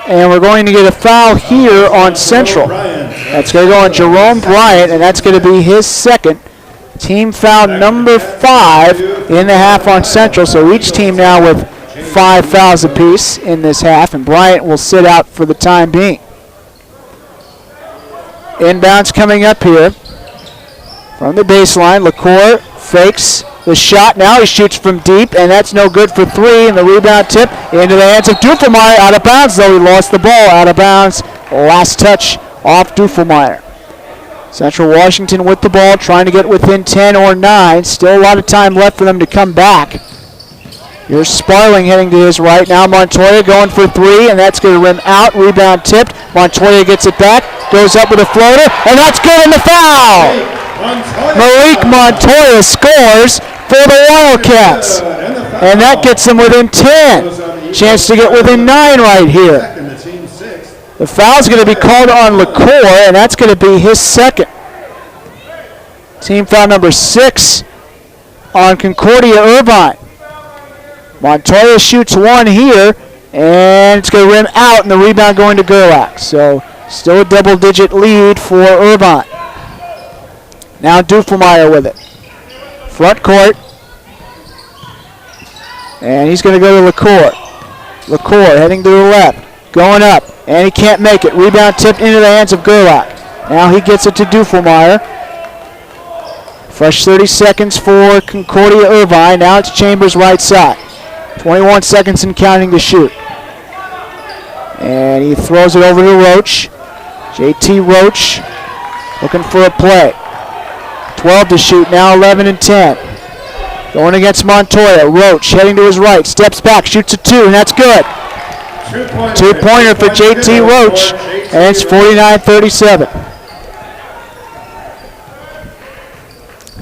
and we're going to get a foul here on Central. That's going to go on Jerome Bryant, and that's going to be his second. Team foul number 5 in the half on Central, so each team now with 5 fouls apiece in this half, and Bryant will sit out for the time being. Inbounds coming up here from the baseline. LaCour fakes the shot. Now he shoots from deep, and that's no good for 3, and the rebound tip into the hands of Dufelmeyer. Out of bounds, though. He lost the ball. Out of bounds. Last touch off Dufelmeyer. Central Washington with the ball, trying to get within 10 or 9. Still a lot of time left for them to come back. Here's Sparling heading to his right. Now Montoya going for 3, and that's going to rim out. Rebound tipped. Montoya gets it back, goes up with a floater, and that's good, in the foul. Malik Montoya scores for the Wildcats. And that gets them within 10. Chance to get within 9 right here. The foul's going to be called on LaCour, and that's going to be his second. Team foul number 6 on Concordia Irvine. Montoya shoots one here, and it's going to rim out, and the rebound going to Gerlach. So still a double-digit lead for Irvine. Now Dufelmeyer with it. Front court. And he's going to go to LaCour. LaCour heading to the left. Going up. And he can't make it. Rebound tipped into the hands of Gerlach. Now he gets it to Dufelmeyer. Fresh 30 seconds for Concordia Irvine. Now it's Chambers right side. 21 seconds and counting to shoot. And he throws it over to Roach. JT Roach looking for a play. 12 to shoot, now 11 and 10. Going against Montoya. Roach heading to his right, steps back, shoots a 2, and that's good. Two-pointer for JT Roach, and it's 49-37.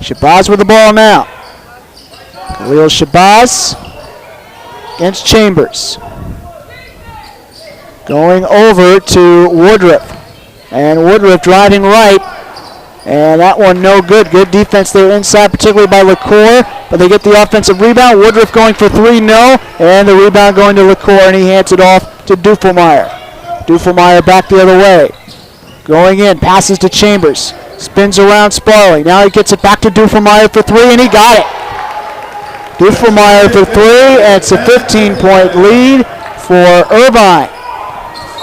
Shabazz with the ball now. Khalil Shabazz against Chambers. Going over to Woodruff. And Woodruff driving right. And that one no good. Good defense there inside, particularly by LaCour. But they get the offensive rebound. Woodruff going for 3, no. And the rebound going to LaCour, and he hands it off to Dufelmeyer. Dufelmeyer back the other way. Going in, passes to Chambers. Spins around Sparling. Now he gets it back to Dufelmeyer for 3, and he got it. Dufelmeyer for 3, and it's a 15-point lead for Irvine.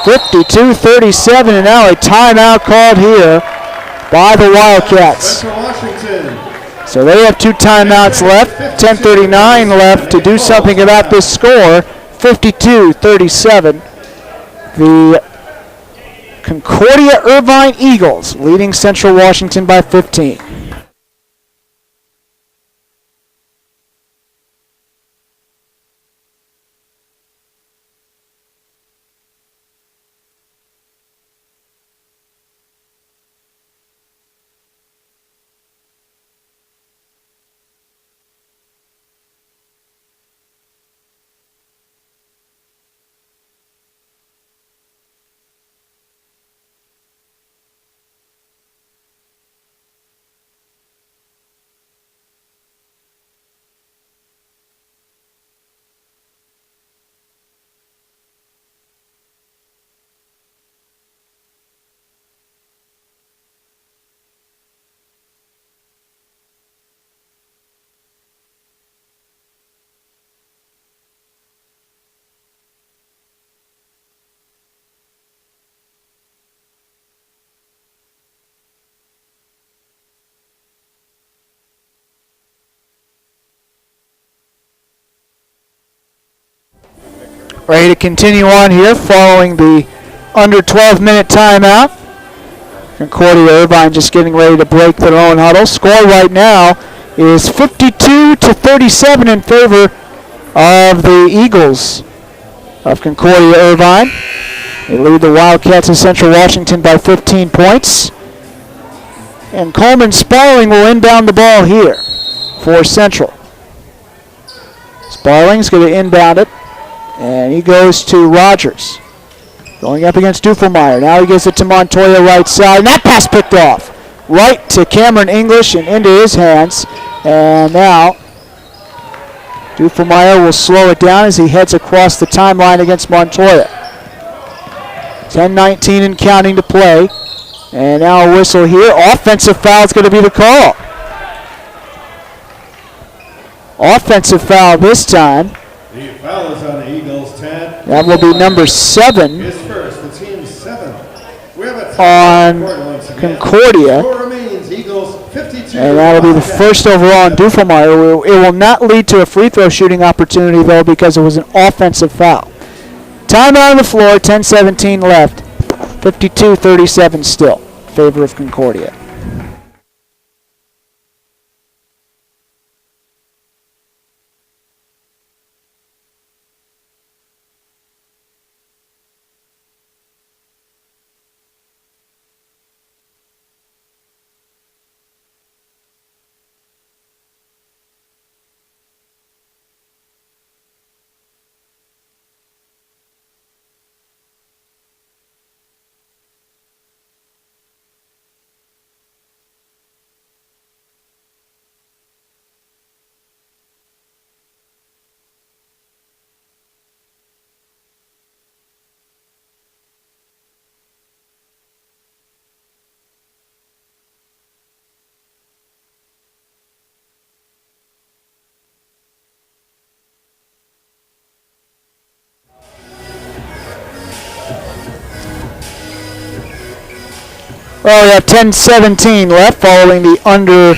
52-37, and now a timeout called here by the Wildcats. So they have 2 timeouts left, 10:39 left to do something about this score, 52-37. The Concordia Irvine Eagles leading Central Washington by 15. Ready to continue on here following the under 12-minute timeout. Concordia Irvine just getting ready to break their own huddle. Score right now is 52-37 in favor of the Eagles of Concordia Irvine. They lead the Wildcats of Central Washington by 15 points. And Coleman Sparling will inbound the ball here for Central. Sparling's going to inbound it. And he goes to Rogers. Going up against Dufelmeyer. Now he gives it to Montoya right side. And that pass picked off. Right to Cameron English and into his hands. And now Dufelmeyer will slow it down as he heads across the timeline against Montoya. 10:19 and counting to play. And now a whistle here. Offensive foul is going to be the call. Offensive foul this time. The foul is on the Eagles, 10. That will be number 7 Is first, the team's 7th. We have a on Concordia. Score remains Eagles 52. And that'll be the first overall on Dufelmeyer. It will not lead to a free throw shooting opportunity, though, because it was an offensive foul. Timeout on the floor, 10:17 left. 52-37 still in favor of Concordia. Well, we have 10:17 left following the under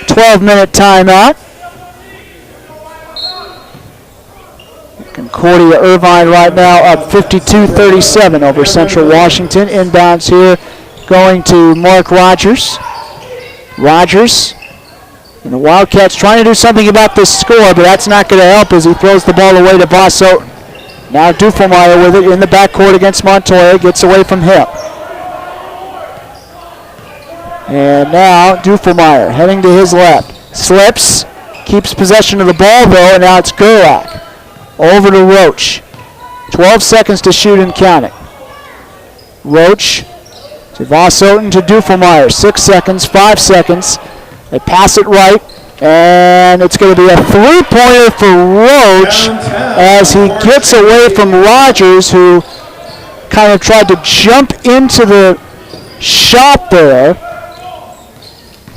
12-minute timeout. Concordia Irvine right now up 52-37 over Central Washington. Inbounds here going to Mark Rogers. Rogers and the Wildcats trying to do something about this score, but that's not going to help as he throws the ball away to Vosso. Now Dufelmeyer with it in the backcourt against Montoya. Gets away from him. And now Dufelmeyer heading to his left. Slips. Keeps possession of the ball though, and now it's Gerlach. Over to Roach. 12 seconds to shoot and counting. Roach to Vosotin to Dufelmeyer. 6 seconds, 5 seconds. They pass it right, and it's going to be a three-pointer for Roach as he gets away from Rogers, who kind of tried to jump into the shot there.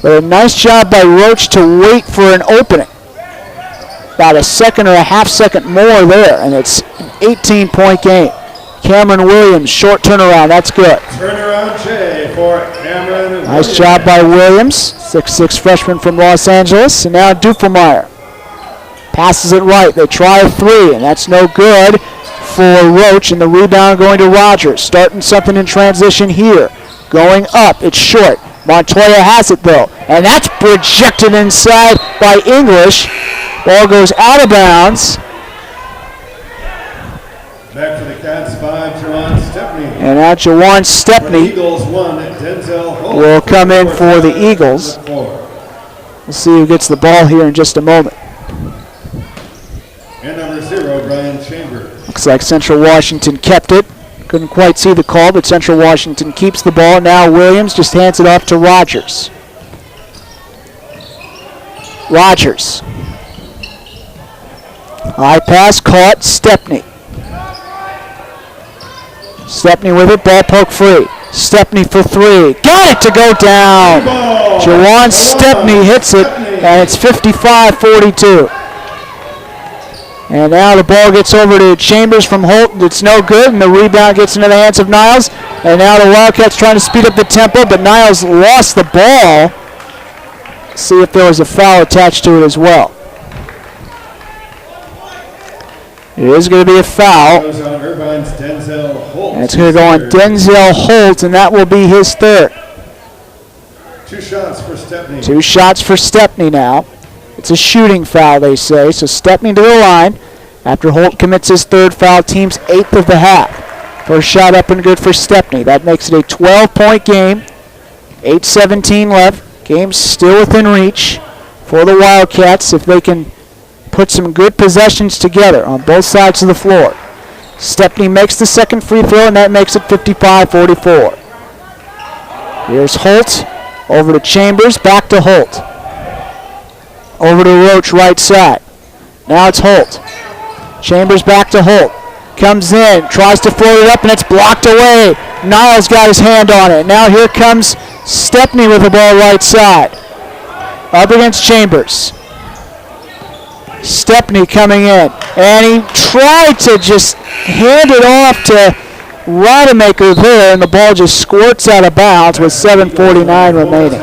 But a nice job by Roach to wait for an opening. About a second or a half second more there, and it's an 18-point game. Cameron Williams, short turnaround, that's good. Turnaround J for Cameron Williams. Nice job by Williams, 6'6" freshman from Los Angeles. And now Dufelmeyer passes it right. They try a three, and that's no good for Roach, and the rebound going to Rogers. Starting something in transition here. Going up, it's short. Montoya has it though, and that's projected inside by English. Ball goes out of bounds. Back to the Cats, 5, Jawan Stepney. And now Jawan Stepney Eagles 1, Denzel Holt will come in for the Eagles. We'll see who gets the ball here in just a moment. And number 0, Brian Chambers. Looks like Central Washington kept it. Couldn't quite see the call, but Central Washington keeps the ball. Now Williams just hands it off to Rogers. Rogers. High pass caught, Stepney. Stepney with it, ball poke free. Stepney for three. Got it to go down. Jawan Stepney hits it, and it's 55-42. And now the ball gets over to Chambers from Holt. It's no good, and the rebound gets into the hands of Niles. And now the Wildcats trying to speed up the tempo, but Niles lost the ball. See if there was a foul attached to it as well. It is going to be a foul. And it's going to go on Denzel Holt, and that will be his third. 2 shots for Stepney. 2 shots for Stepney now. It's a shooting foul, they say. So Stepney to the line after Holt commits his third foul, team's 8th of the half. First shot up and good for Stepney. That makes it a 12-point game. 8:17 left. Game's still within reach for the Wildcats if they can put some good possessions together on both sides of the floor. Stepney makes the second free throw, and that makes it 55-44. Here's Holt over to Chambers, back to Holt. Over to Roach, right side. Now it's Holt. Chambers back to Holt. Comes in, tries to float it up, and it's blocked away. Niles got his hand on it. Now here comes Stepney with the ball right side. Up against Chambers. Stepney coming in. And he tried to just hand it off to Rodemaker there, and the ball just squirts out of bounds with 7:49 remaining.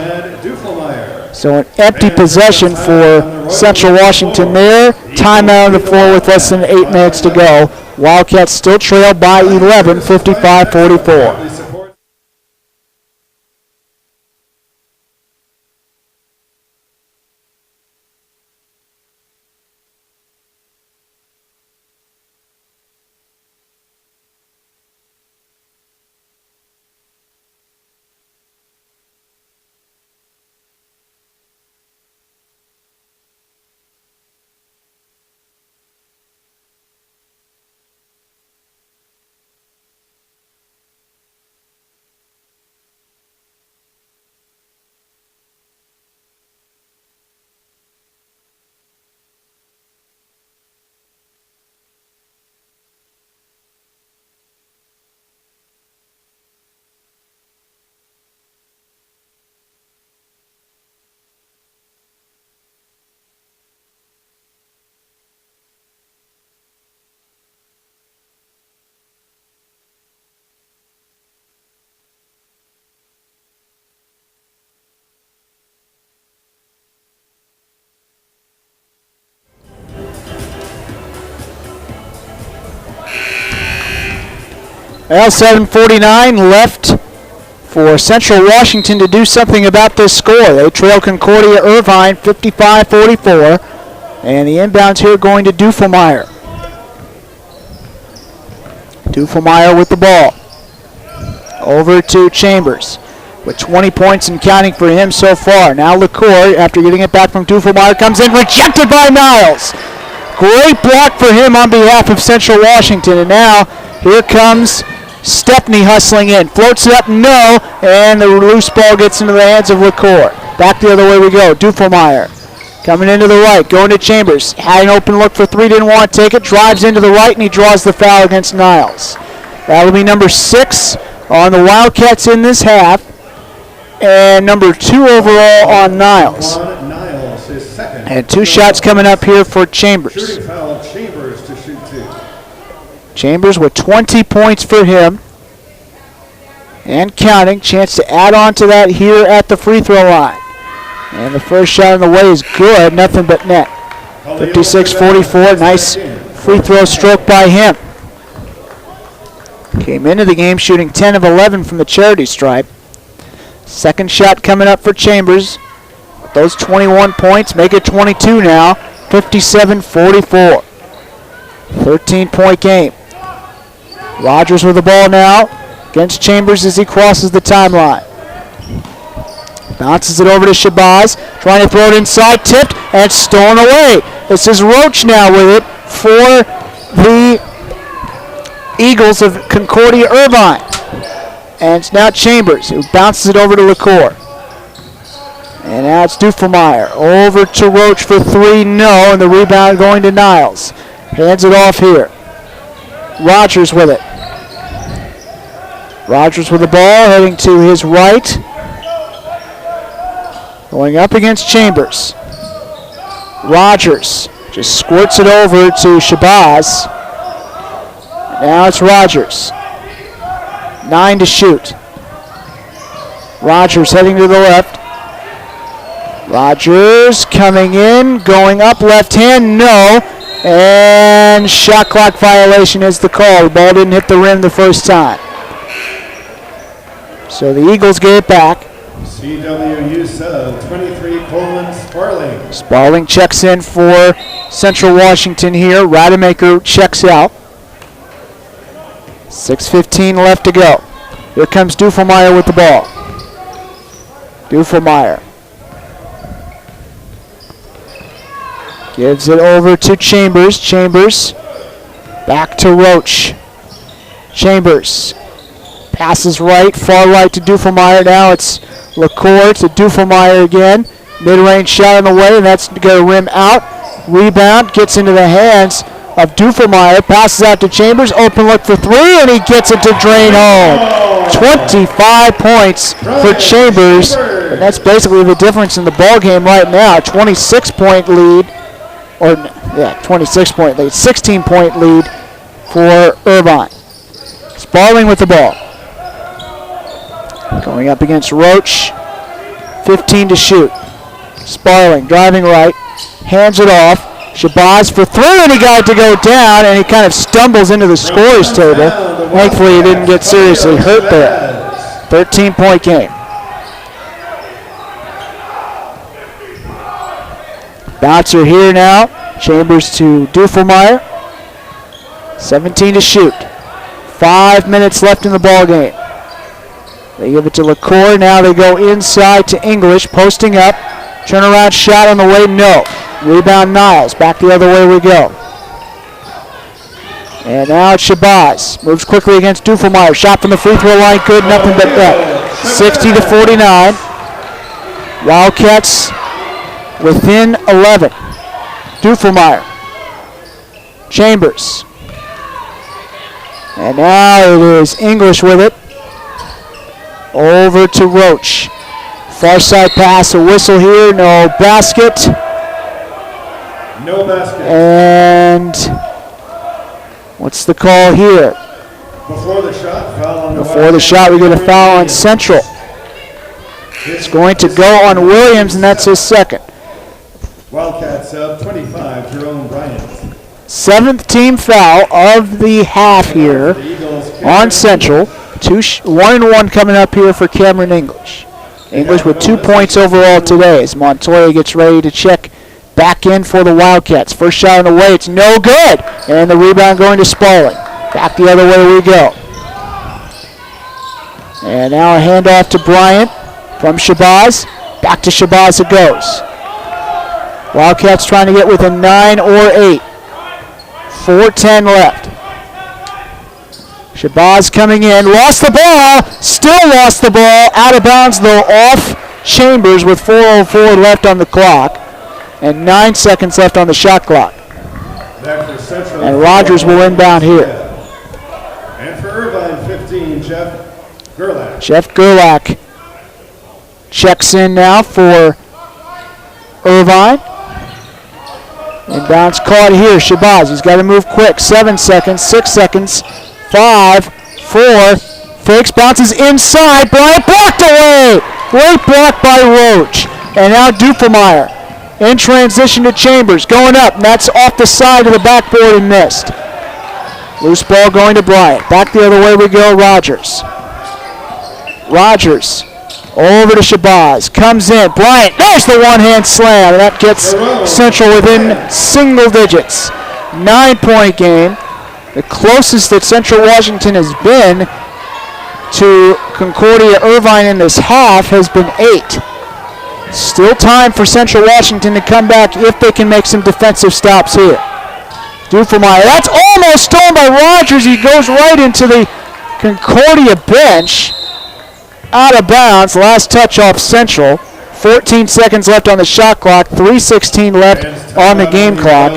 So an empty possession for Central Washington there. Timeout on the floor with less than 8 minutes to go. Wildcats still trail by 11, 55-44. Well, 7:49 left for Central Washington to do something about this score. They trail Concordia Irvine 55-44. And the inbounds here going to Dufelmeyer. Dufelmeyer with the ball. Over to Chambers with 20 points and counting for him so far. Now LaCour, after getting it back from Dufelmeyer, comes in, rejected by Niles. Great block for him on behalf of Central Washington. And now here comes Stepney hustling in. Floats it up, no, and the loose ball gets into the hands of LaCour. Back the other way we go. Dufelmeyer coming into the right, going to Chambers. Had an open look for three, didn't want to take it. Drives into the right, and he draws the foul against Niles. That'll be number 6 on the Wildcats in this half, and number 2 overall on Niles. Niles is second. And 2 shots coming up here for Chambers. Shooting foul of Chambers to shoot 2. Chambers with 20 points for him, and counting. Chance to add on to that here at the free throw line. And the first shot on the way is good, nothing but net. 56-44, nice free throw stroke by him. Came into the game shooting 10 of 11 from the charity stripe. Second shot coming up for Chambers. Those 21 points make it 22 now, 57-44. 13-point game. Rogers with the ball now against Chambers as he crosses the timeline. Bounces it over to Shabazz, trying to throw it inside, tipped, and stolen away. This is Roach now with it for the Eagles of Concordia Irvine. And it's now Chambers who bounces it over to LaCour. And now it's Dufelmeyer. Over to Roach for 3, no, and the rebound going to Niles. Hands it off here. Rogers with it. Rogers with the ball, heading to his right. Going up against Chambers. Rogers just squirts it over to Shabazz. Now it's Rogers. 9 to shoot. Rogers heading to the left. Rogers coming in, going up left hand, no. And shot clock violation is the call. The ball didn't hit the rim the first time. So the Eagles get it back. CWU sub 23 Coleman Sparling. Sparling checks in for Central Washington here. Rademacher checks out. 6:15 left to go. Here comes Dufelmeyer with the ball. Dufelmeyer gives it over to Chambers. Chambers back to Roach. Chambers passes right, far right to Dufelmeyer. Now it's LaCour to Dufelmeyer again. Mid-range shot on the way, and that's going to rim out. Rebound gets into the hands of Dufelmeyer. Passes out to Chambers. Open look for 3, and he gets it to drain home. 25 points for Chambers. And that's basically the difference in the ball game right now. 26-point lead. 26-point lead. 16-point lead for Irvine. Sparling with the ball. Going up against Roach. 15 to shoot. Sparling driving right. Hands it off. Shabazz for 3, and he got it to go down, and he kind of stumbles into the scorer's table. Thankfully, he didn't get seriously hurt there. 13-point game. Bouncer here now. Chambers to Dufelmeyer. 17 to shoot. 5 minutes left in the ball game. They give it to LaCour. Now they go inside to English, posting up. Turnaround shot on the way, no. Rebound Niles. Back the other way we go. And now it's Shabazz. Moves quickly against Dufelmeyer. Shot from the free throw line, good, nothing but net. 60 to 49. Wildcats within 11. Dufelmeyer. Chambers. And now it is English with it. Over to Roach. Far side pass, a whistle here, no basket. No basket. And what's the call here? Before the shot, foul on the Before the shot, we get a foul on Central. It's going to go on Williams, and that's his second. Wildcat sub 25, Jerome Bryant. 7th team foul of the half here on Central. 1-1 coming up here for Cameron English. English with 2 points overall today as Montoya gets ready to check back in for the Wildcats. First shot on the way, it's no good. And the rebound going to Sparling. Back the other way we go. And now a handoff to Bryant from Shabazz. Back to Shabazz it goes. Wildcats trying to get within 9 or 8. 4:10 left. Shabazz coming in, lost the ball, still lost the ball, out of bounds though, off Chambers with 4:04 left on the clock and 9 seconds left on the shot clock. And Rogers will inbound here. And for Irvine, 15, Jeff Gerlach. Jeff Gerlach checks in now for Irvine. Inbounds caught here, Shabazz, he's got to move quick, 7 seconds, 6 seconds, 5, 4, fakes, bounces inside, Bryant blocked away! Great block by Roach. And now Dufelmeyer in transition to Chambers, going up, and that's off the side of the backboard and missed. Loose ball going to Bryant. Back the other way we go, Rogers. Rogers over to Shabazz, comes in, Bryant, there's the one-hand slam, and that gets Central within single digits. 9-point game. The closest that Central Washington has been to Concordia Irvine in this half has been 8. Still time for Central Washington to come back if they can make some defensive stops here. Dufelmeyer, that's almost stolen by Rogers. He goes right into the Concordia bench. Out of bounds, last touch off Central. 14 seconds left on the shot clock, 3:16 left on the game clock.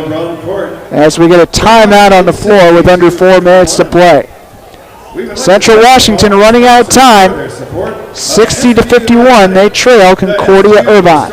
As we get a timeout on the floor with under 4 minutes to play. Central Washington running out of time, 60-51, they trail Concordia Irvine.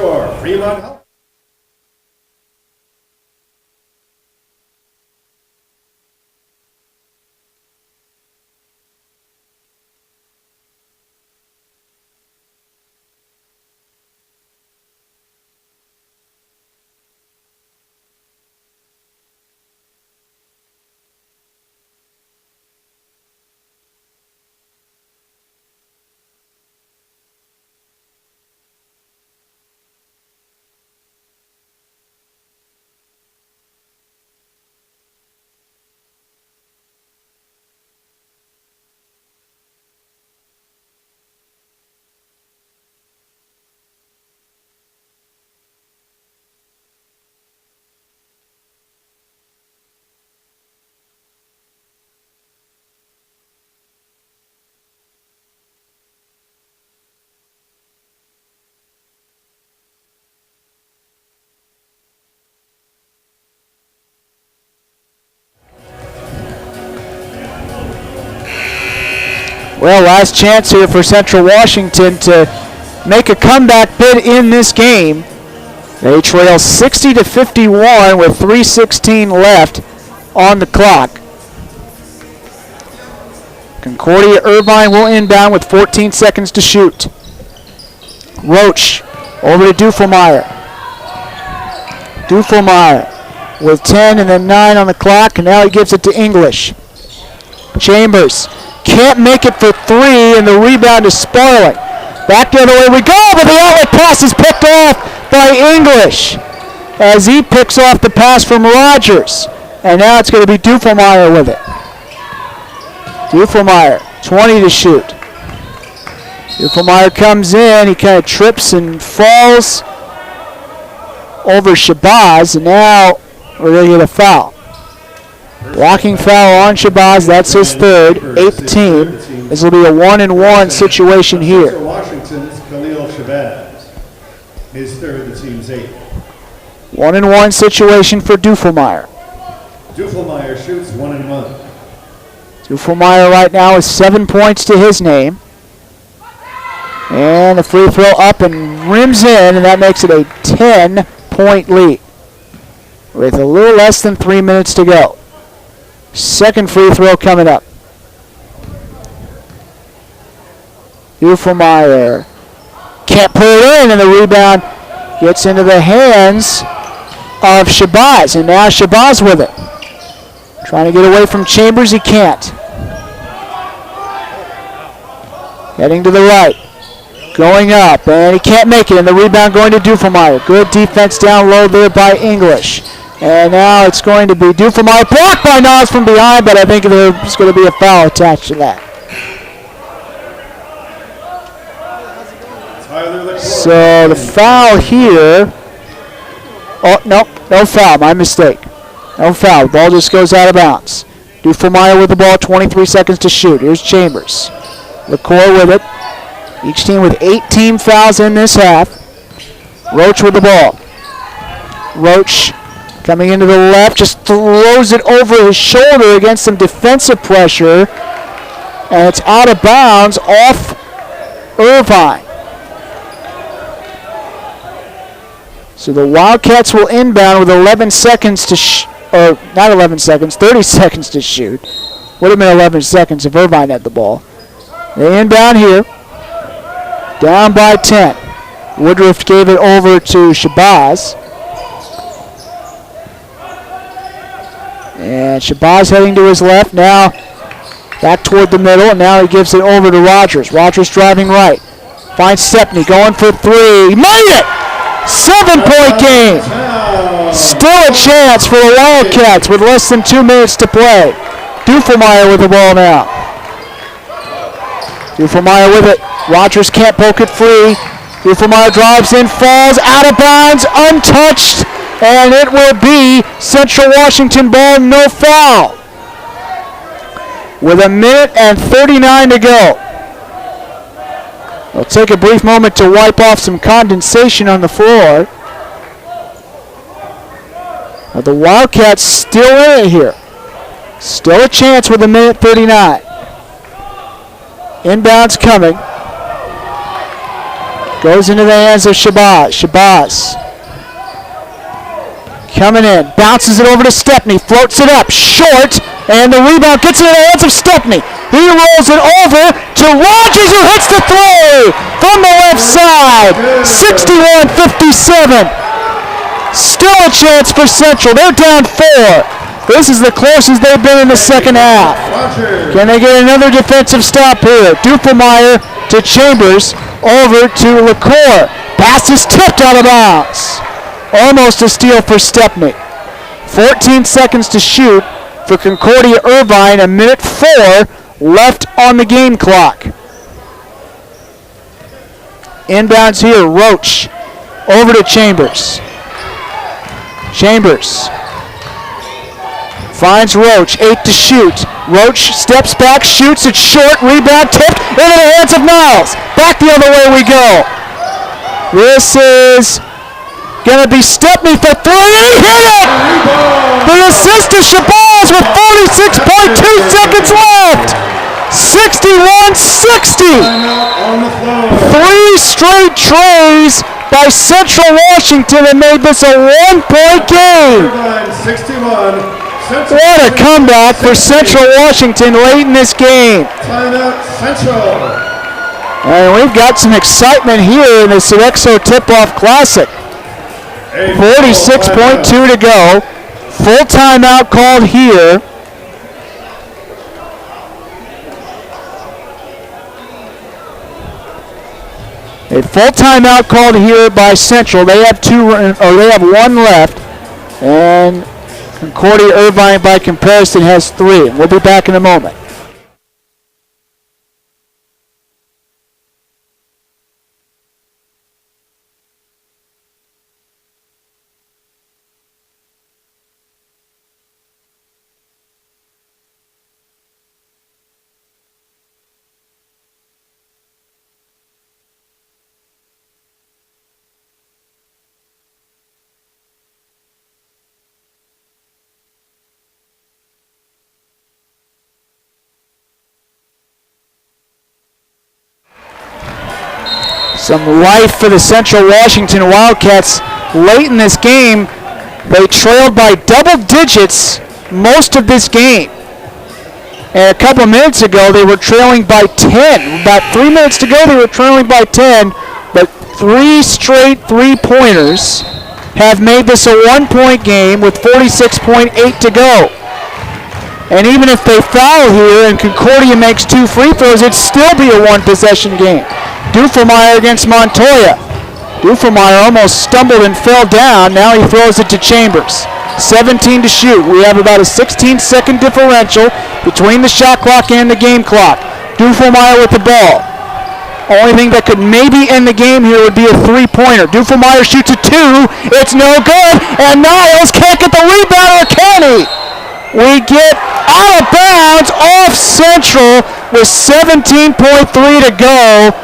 Well, last chance here for Central Washington to make a comeback bid in this game. They trail 60-51 with 3:16 left on the clock. Concordia Irvine will inbound with 14 seconds to shoot. Roach over to Dufelmeyer. Dufelmeyer with 10 and then 9 on the clock, and now he gives it to English. Chambers can't make it for 3, and the rebound is Sparling. Back the other way we go, but the outlet pass is picked off by English as he picks off the pass from Rogers. And now it's going to be Dufelmeyer with it. Dufelmeyer, 20 to shoot. Dufelmeyer comes in, he kind of trips and falls over Shabazz, and now we're going to get a foul. Blocking foul on Shabazz, that's his third, 8th team. This will be a 1-and-1 situation here. Washington's Khalil Shabazz, his third, the team's 8th. 1-and-1 situation for Dufelmeyer. Dufelmeyer shoots 1-and-1. Dufelmeyer right now is 7 points to his name. And the free throw up and rims in, and that makes it a 10-point lead with a little less than 3 minutes to go. Second free throw coming up. Dufelmeyer can't put it in, and the rebound gets into the hands of Shabazz, and now Shabazz with it. Trying to get away from Chambers, he can't. Heading to the right. Going up, and he can't make it, and the rebound going to Dufelmeyer. Good defense down low there by English. And now it's going to be Dufelmeyer, blocked by Niles from behind, but I think there's going to be a foul attached to that. So the foul here. Oh, no foul, my mistake. No foul, the ball just goes out of bounds. Dufelmeyer with the ball, 23 seconds to shoot. Here's Chambers. LaCour with it. Each team with 8 team fouls in this half. Roach with the ball. Roach coming into the left, just throws it over his shoulder against some defensive pressure. And it's out of bounds off Irvine. So the Wildcats will inbound with 11 seconds to not 11 seconds, 30 seconds to shoot. Would have been 11 seconds if Irvine had the ball. They inbound here. Down by 10. Woodruff gave it over to Shabazz. And Shabazz heading to his left. Now back toward the middle, and now he gives it over to Rogers. Rogers driving right. Finds Stepney going for 3. Made it! 7-point game. Still a chance for the Wildcats with less than 2 minutes to play. Dufelmeyer with the ball now. Dufelmeyer with it. Rogers can't poke it free. Dufelmeyer drives in, falls out of bounds, untouched, and it will be Central Washington ball, no foul. With 1:39 to go. They'll take a brief moment to wipe off some condensation on the floor. Now the Wildcats still in it here. Still a chance with 1:39. Inbounds coming. Goes into the hands of Shabazz. Shabazz coming in. Bounces it over to Stepney. Floats it up. Short. And the rebound gets into the hands of Stepney. He rolls it over to Rogers, who hits the 3 from the left side. 61-57. Still a chance for Central. They're down 4. This is the closest they've been in the second half. Can they get another defensive stop here? Dufelmeyer to Chambers, over to LaCour. Pass is tipped out of bounds. Almost a steal for Stepney. 14 seconds to shoot for Concordia Irvine. 1:04 left on the game clock. Inbounds here, Roach over to Chambers. Chambers finds Roach, 8 to shoot. Roach steps back, shoots it short, rebound tipped into the hands of Niles. Back the other way we go. This is going to be Stepney for 3. He hit it! The assist to Shabazz with 46.2 seconds left. 61-60. 3 straight trays by Central Washington and made this a 1-point game. 61. What a comeback for Central Washington late in this game. Timeout Central. And we've got some excitement here in the Sodexo Tip-Off Classic. 46.2 to go. Full timeout called here. A full timeout called here by Central. They have 1 left, and Concordia Irvine by comparison has 3. We'll be back in a moment. Some life for the Central Washington Wildcats late in this game. They trailed by double digits most of this game. And a couple of minutes ago, they were trailing by 10. About 3 minutes to go, they were trailing by 10. But 3 straight three-pointers have made this a 1-point game with 46.8 to go. And even if they foul here and Concordia makes 2 free throws, it'd still be a 1-possession game. Dufelmeyer against Montoya. Dufelmeyer almost stumbled and fell down. Now he throws it to Chambers. 17 to shoot. We have about a 16-second differential between the shot clock and the game clock. Dufelmeyer with the ball. Only thing that could maybe end the game here would be a 3-pointer. Dufelmeyer shoots a 2. It's no good. And Niles can't get the rebound, or can he? We get out of bounds off Central with 17.3 to go.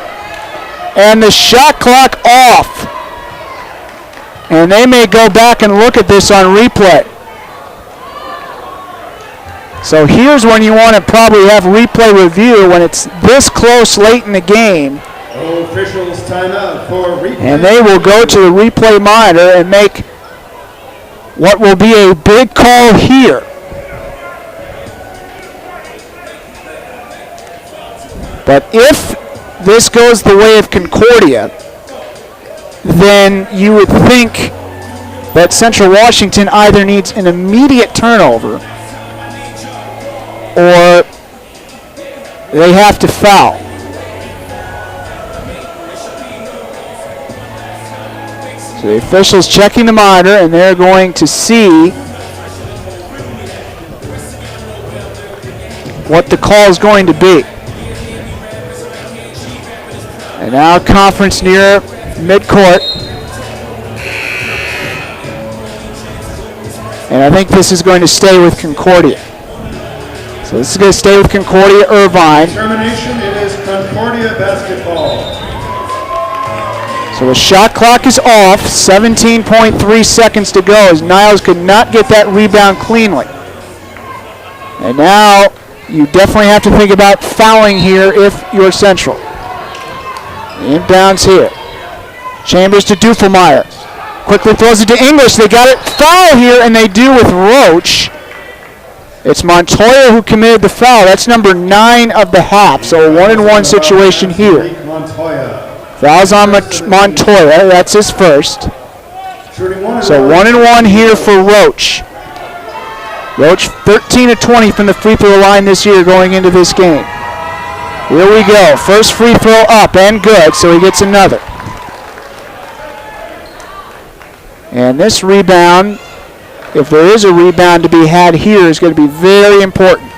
And the shot clock off. And they may go back and look at this on replay. So here's when you want to probably have replay review when it's this close late in the game. Officials timeout for replay. And they will go to the replay monitor and make what will be a big call here. But if this goes the way of Concordia, then you would think that Central Washington either needs an immediate turnover or they have to foul. So the officials checking the monitor, and they're going to see what the call is going to be. And now Conference near midcourt. And I think this is going to stay with Concordia. So this is going to stay with Concordia Irvine. Termination, it is Concordia basketball. So the shot clock is off. 17.3 seconds to go as Niles could not get that rebound cleanly. And now you definitely have to think about fouling here if you're Central. Inbounds here. Chambers to Dufelmeyer. Quickly throws it to English. They got it foul here, and they do with Roach. It's Montoya who committed the foul. That's number 9 of the half, so a 1-and-1 situation here. Fouls on Montoya. That's his first. So 1-and-1 here for Roach. Roach 13 of 20 from the free throw line this year going into this game. Here we go. First free throw up and good, so he gets another. And this rebound, if there is a rebound to be had here, is going to be very important.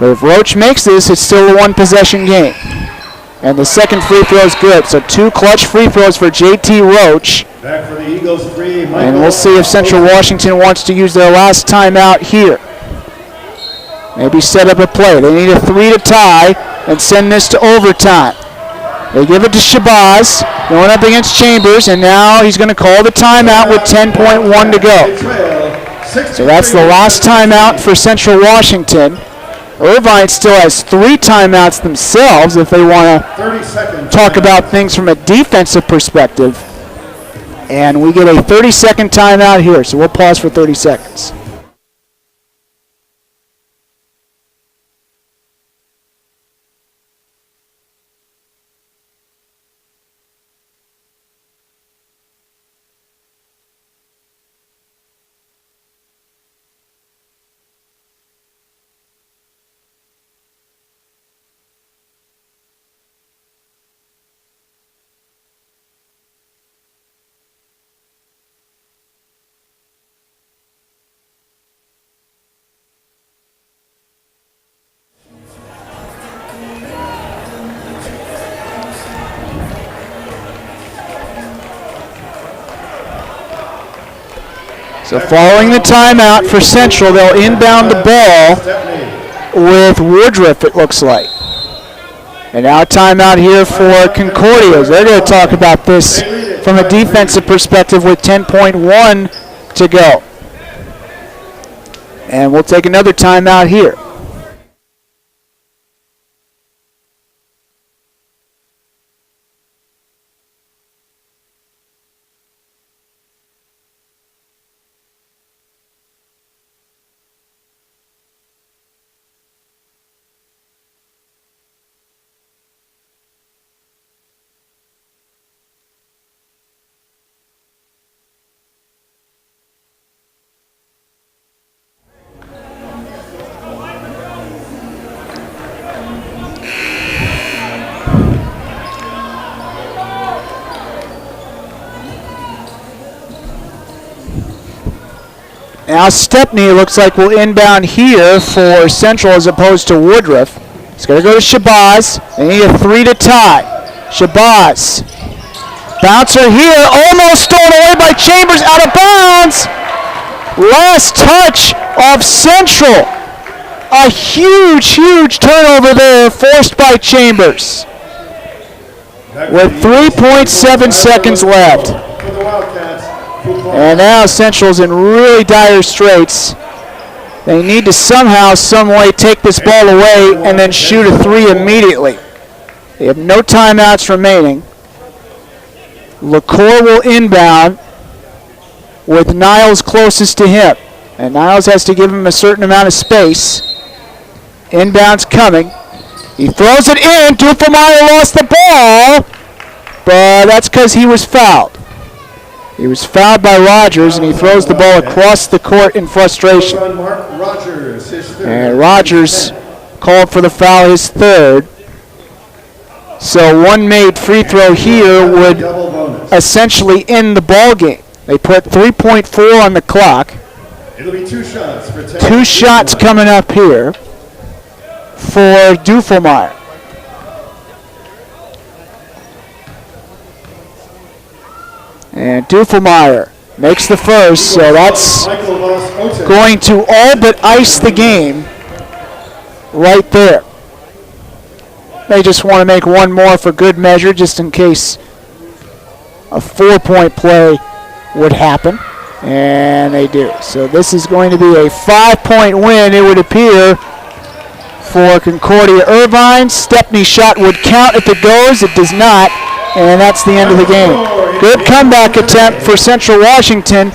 But if Roach makes this, it's still a 1-possession game. And the second free throw is good. So 2 clutch free throws for JT Roach. Back for the Eagles 3. And we'll see if Central Washington wants to use their last timeout here. Maybe set up a play. They need a 3 to tie and send this to overtime. They give it to Shabazz, going up against Chambers, and now he's going to call the timeout with 10.1 to go. So that's the last timeout for Central Washington. Irvine still has 3 timeouts themselves if they want to talk about things from a defensive perspective. And we get a 30-second timeout here, so we'll pause for 30 seconds. So following the timeout for Central, they'll inbound the ball with Woodruff, it looks like. And now a timeout here for Concordia. They're going to talk about this from a defensive perspective with 10.1 to go. And we'll take another timeout here. Now Stepney looks like will inbound here for Central as opposed to Woodruff. It's going to go to Shabazz. They need a 3 to tie. Shabazz. Bouncer here, almost stolen away by Chambers, out of bounds. Last touch of Central. A huge, huge turnover there forced by Chambers. With 3.7 seconds left. And now Central's in really dire straits. They need to somehow, some way take this ball away and then shoot a 3 immediately. They have no timeouts remaining. LaCour will inbound with Niles closest to him. And Niles has to give him a certain amount of space. Inbound's coming. He throws it in. Dufelmeyer lost the ball. But that's because he was fouled. He was fouled by Rogers, and he throws the ball across the court in frustration. And Rogers called for the foul, his third. So one made free throw here would essentially end the ball game. They put 3.4 on the clock. It'll be 2 shots for 10. 2 shots coming up here for Dufelmeyer. And Dufelmeyer makes the first, so that's going to all but ice the game right there. They just want to make one more for good measure, just in case a 4-point play would happen, and they do. So this is going to be a 5-point win, it would appear, for Concordia Irvine. Stepney's shot would count if it goes. It does not, and that's the end of the game. Good comeback attempt for Central Washington.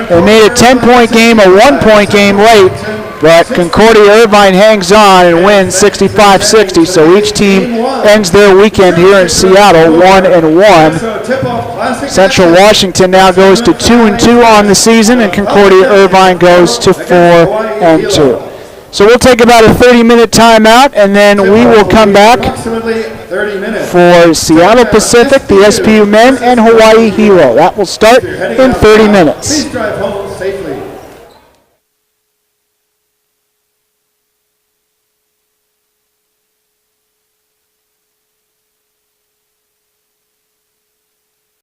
They made a 10-point game a 1-point game late, but Concordia Irvine hangs on and wins 65-60. So each team ends their weekend here in Seattle 1-1. Central Washington now goes to 2-2 on the season, and Concordia Irvine goes to 4-2. So we'll take about a 30-minute timeout, and then we will come back for Seattle Pacific, the SPU men, and Hawaii Hero. That will start in 30 minutes.